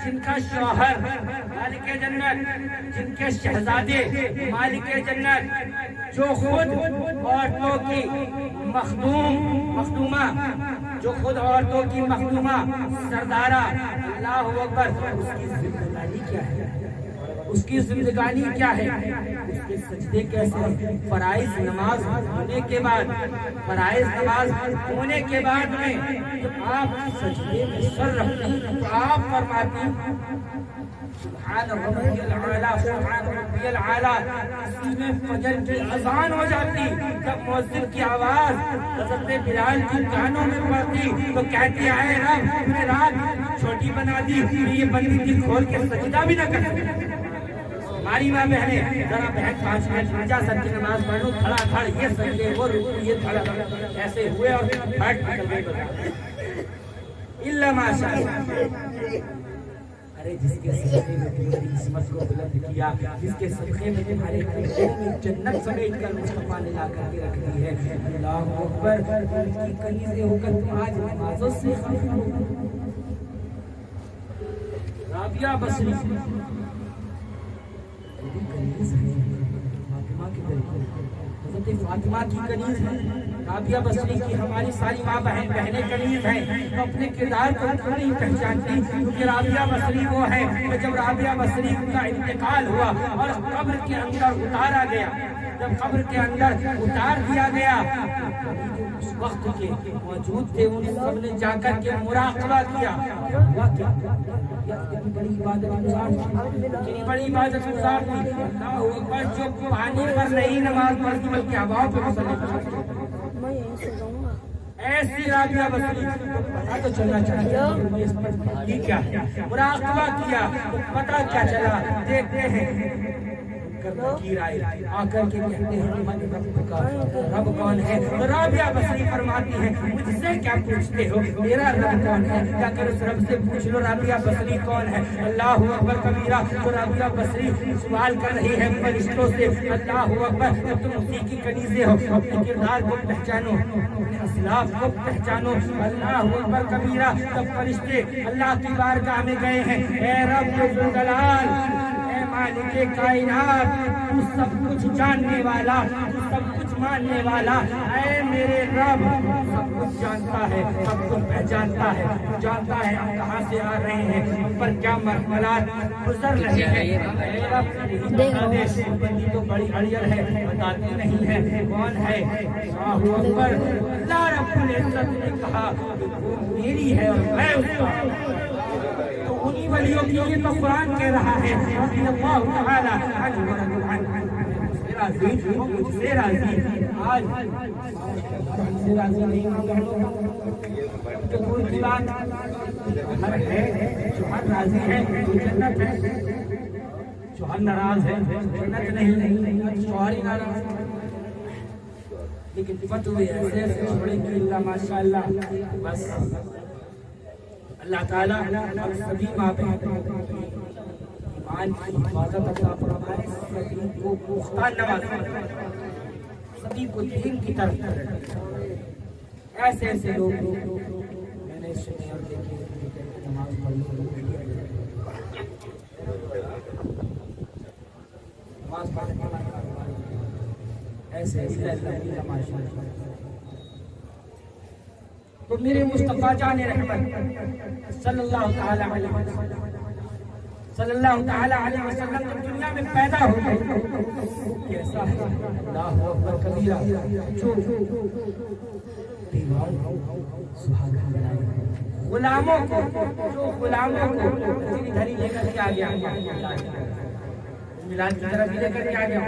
جن کا شوہر مالک جنت، جن کے شہزادے مالک جنت، جو خود عورتوں کی مخدومہ، جو خود عورتوں کی مخدومہ سردارہ، اللہ اکبر۔ اس کی زندگانی کیا ہے؟ اس کی زندگانی کیا ہے؟ اس کے سجدے کیسے ہیں؟ فرائض نماز ہونے کے بعد، فرائض نماز ہونے کے بعد میں جب آپ سجدے میں سر رکھتے ہیں تو آپ فرماتے ہیں سبحان ربی العالی، سبحان ربی العالی۔ اسی میں فجر کی اذان ہو جاتی، جب مؤذن کی آواز حضرت بلال کی کانوں میں پڑتی تو کہتی ہے اے رب تو نے رات چھوٹی بنا دی، یہ بندی دل کھول کے سجدہ بھی نہ کر سکے۔ ہماری ماں بہنیں ذرا بہن 5 منٹ جا سب کی نماز پڑھ لو، کھڑا کھڑ یہ سجدے وہ رکوع یہ کھڑا ایسے ہوئے اور پھٹ نکل گئے الا ماشاء اللہ۔ ارے جس کے صدقے میں تمہاری عصمت کو بلند کیا، جس کے صدقے میں تمہارے قلبوں میں جنت سمیٹ کر مصطفیٰ نے لا کر کے رکھ دی ہے، اللہ اکبر۔ ان کی کنیزیں ہو کر تم آج نمازوں سے خالی ہو۔ رابعہ بصری فاطمہ کے در حضرت فاطمہ کی کنیز ہے، رابعہ بصری کی ہماری ساری ماں بہنیں کنیز ہیں، وہ اپنے کردار کو کیوں نہیں پہچانتی؟ کیونکہ رابعہ بصری وہ ہے کہ جب رابعہ بصری کا انتقال ہوا اور قبر کے اندر اتارا گیا، جب قبر کے اندر اتار دیا گیا، اس وقت کے موجود تھے ان سب نے جا کر کے مراقبہ کیا، ہوا کیا؟ اتنی بڑی عبادت گزار تھی، اتنی بڑی عبادت گزار تھی، اللہ اکبر، جو پانی پر نہیں نماز پڑھتی بلکہ ہوا پہ مصلی کرتی، ایسی رابعہ بصری پتہ تو چلنا چاہیے یہ کیا ہے، مراقبہ کیا تو پتہ کیا چلا، دیکھتے ہیں فقیر آئے آ کر کے کہتے ہیں کہ من رب کا، رب کون ہے؟ تو رابعہ بصری فرماتی ہے مجھ سے کیا پوچھتے ہو، میرا رب کون ہے؟ جا کر اس رب سے پوچھ لو رابعہ بصری کون ہے۔ اللہ اکبر کبیرہ، تو رابعہ بصری سوال کر رہی ہے فرشتوں سے، اللہ اکبر، جب تم اسی کی کنیزیں ہو اپنے کردار کو پہچانو، اپنے اسلاف کو پہچانو، اللہ اکبر کبیرہ۔ جب فرشتے اللہ کی بارگاہ میں گئے ہیں، اے رب ذوالجلال، مالک کائنات، تو سب کچھ جاننے والا، تو سب کچھ ماننے والا، اے میرے رب، سب کچھ جانتا ہے، سب کچھ پہچانتا ہے، جانتا ہے ہم کہاں سے آ رہے ہیں، ہم پر کیا مرحلات گزر رہے ہیں، اے رب بتا دے، بندی تو بڑی اڑیل ہے، بتاتی نہیں ہے کون ہے۔ اللہ اکبر، اللہ رب العزت نے کہا وہ میری ہے اور میں اس کا، انہی ولیوں کی یہ تو قرآن کہہ رہا ہے رضی اللہ تعالی عنہ ورضوا عنہ، مجھ سے راضی، آج ہم سے راضی نہیں تو دور کی بات، ہر ہے جو ہر راضی ہے وہ جنت ہے، جو ہر ناراض ہے جنت نہیں، شوہر ہی ناراض، لیکن فتوے ایسے ایسے چھوڑیں گے اللہ ماشاءاللہ، بس اللہ تعالیٰ ہم سبھی ماں بہنوں ایمان کی حفاظت عطا فرمائے، سبھی کو پختہ نوازے، سبھی کو دین کی طرف کرے، ایسے ایسے لوگ میں نے سنے اور دیکھے نماز پڑھنے ایسے ایسے اللہ تماشا۔ تو میرے مصطفیٰ جان رحمت صلی اللہ تعالی علیہ وسلم، صلی اللہ تعالی علیہ وسلم جب دنیا میں پیدا ہو گئے، کیسا ہے اللہ اکبر کبیرہ، جو دیوان سہاگن بنائے، غلاموں کو، جو غلاموں کو اپنی دھری لے کر کے آ گیا، میلاد کی طرف لے کر کے آ گیا،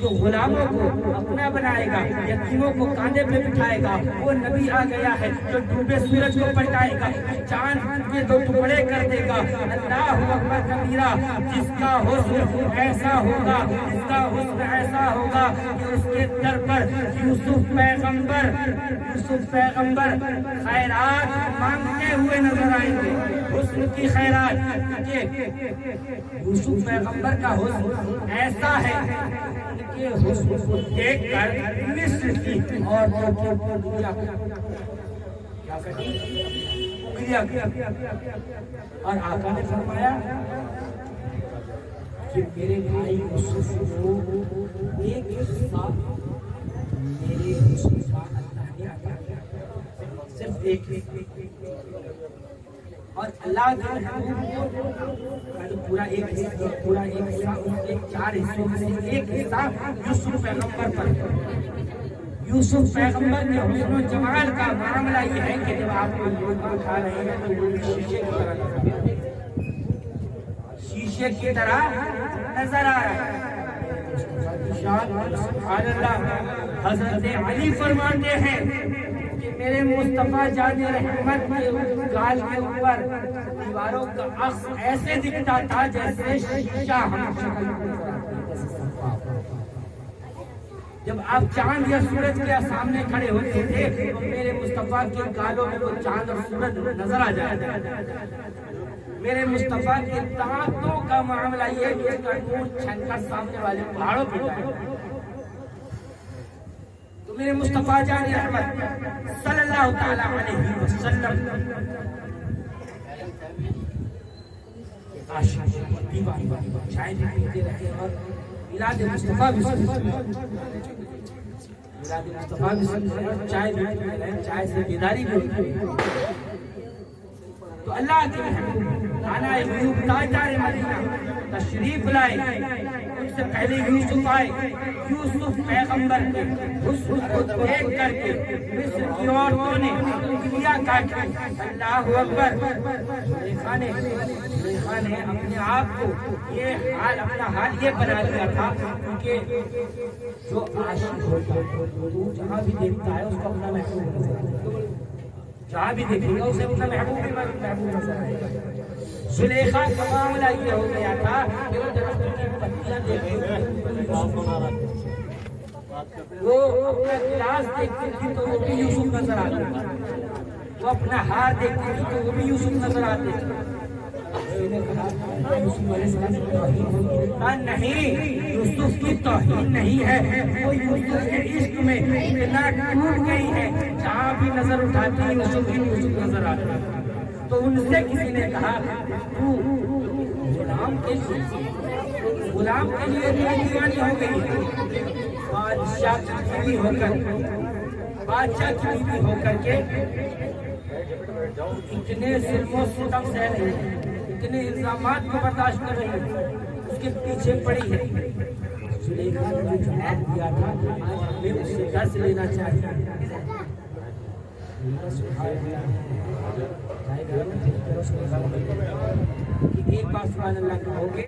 جو غلاموں کو اپنا بنائے گا، یتیموں کو کاندھے پہ بٹھائے گا، وہ نبی آ گیا ہے جو ڈوبے سورج کو پلٹائے گا، چاند کے دو ٹکڑے کر دے گا، اللہ اکبر کبیرہ، جس کا حسن ایسا ہوگا، جس کا حسن ایسا ہوگا کہ اس کے در پر یوسف پیغمبر خیرات مانگتے ہوئے نظر آئیں گے، حسن کی خیرات، یوسف پیغمبر کا حسن ایسا ہے کہ حسن کو دیکھ کر مصر کی عورتوں کی کیا اور آقا نے فرمایا کہ میرے بھائی یوسف کو ایک حصہ میرے حسن کا اللہ نے عطا کیا، صرف ایک، اور اللہ کے پورا ایک حصہ ایک 4 حصوں میں سے ایک حصہ یوسف پیغمبر پر، یوسف پیغمبر کے حسن و جمال کا معاملہ یہ ہے کہ جب آپ کو لوگ اٹھا رہے ہیں تو وہ شیشے کی طرح نظر آ رہا ہے، شیشے کی طرح نظر آ رہا ہے، سبحان اللہ۔ حضرت علی فرماتے ہیں کہ میرے مصطفیٰ جان رحمت کے گال کے اوپر دیواروں کا عکس ایسے دکھتا تھا جیسے شیشہ ہم شکل جب آپ چاند یا سورج کے سامنے کھڑے ہوتے تھے تو میرے مصطفیٰ کے گالوں میں وہ چاند اور سورج نظر آ جاتا ہے۔ میرے مصطفیٰ کے دانتوں کا معاملہ یہ ہے کہ اس کا نور چھن کر سامنے والے پہاڑوں پہ جائے۔ تو میرے مصطفیٰ جان رحمت صلی اللہ تعالی علیہ وسلم عاشق دیوانے شاید پیتے رہے اور میلاد مصطفیٰ بھی سنتے ہیں، میلاد مصطفیٰ بھی سنتے ہیں، چائے بھی پیتے ہیں، چائے سے بیداری بھی ہوتی ہے۔ تو اللہ کے محبوب آنا غیوب تاجدار مدینہ تشریف لائے، ان سے پہلے یوسف آئے، یوسف پیغمبر کے حسن کو دیکھ کر کے مصر کی عورتوں نے کیا کاٹی، اللہ اکبر۔ زلیخا نے اپنے آپ کو یہ حال، اپنا حال یہ بنا لیا تھا کہ جو عاشق ہوتا ہے وہ جہاں بھی دیکھتا ہے اس کو اپنا محبوب نظر آتا ہے، جہاں بھی دیکھے گا اسے اپنا محبوب نظر آئے گا۔ زلیخا کا معاملہ یہ ہو گیا تھا کہ وہ درخت کی پتیاں دیکھتی وہ اپنا گلاس دیکھتی تھی تو وہ بھی یوسف نظر آتا تھا، وہ اپنا ہار دیکھتی تھی تو وہ بھی یوسف نظر آتے تھے۔ نہیں، یوسف کی توہین نہیں ہے، وہ یوسف کے عشق میں اتنا ٹوٹ گئی ہے، جہاں بھی نظر اٹھاتی ہے یوسف ہی یوسف نظر آتا ہے۔ تو ان سے کسی نے کہا تو غلام کے لیے دیوانی ہو گئی ہے، بادشاہ کی بیوی ہو کر، بادشاہ کی بیوی ہو کر کے اتنے ظلم و ستم سہ رہی ہے، اتنے الزامات کو برداشت کر رہی ہے، اس کے پیچھے پڑی ہے۔ زلیخا نے جواب دیا تھا آج ہمیں اس سے درس لینا چاہیے۔ ایک بار سبحان اللہ کہو گے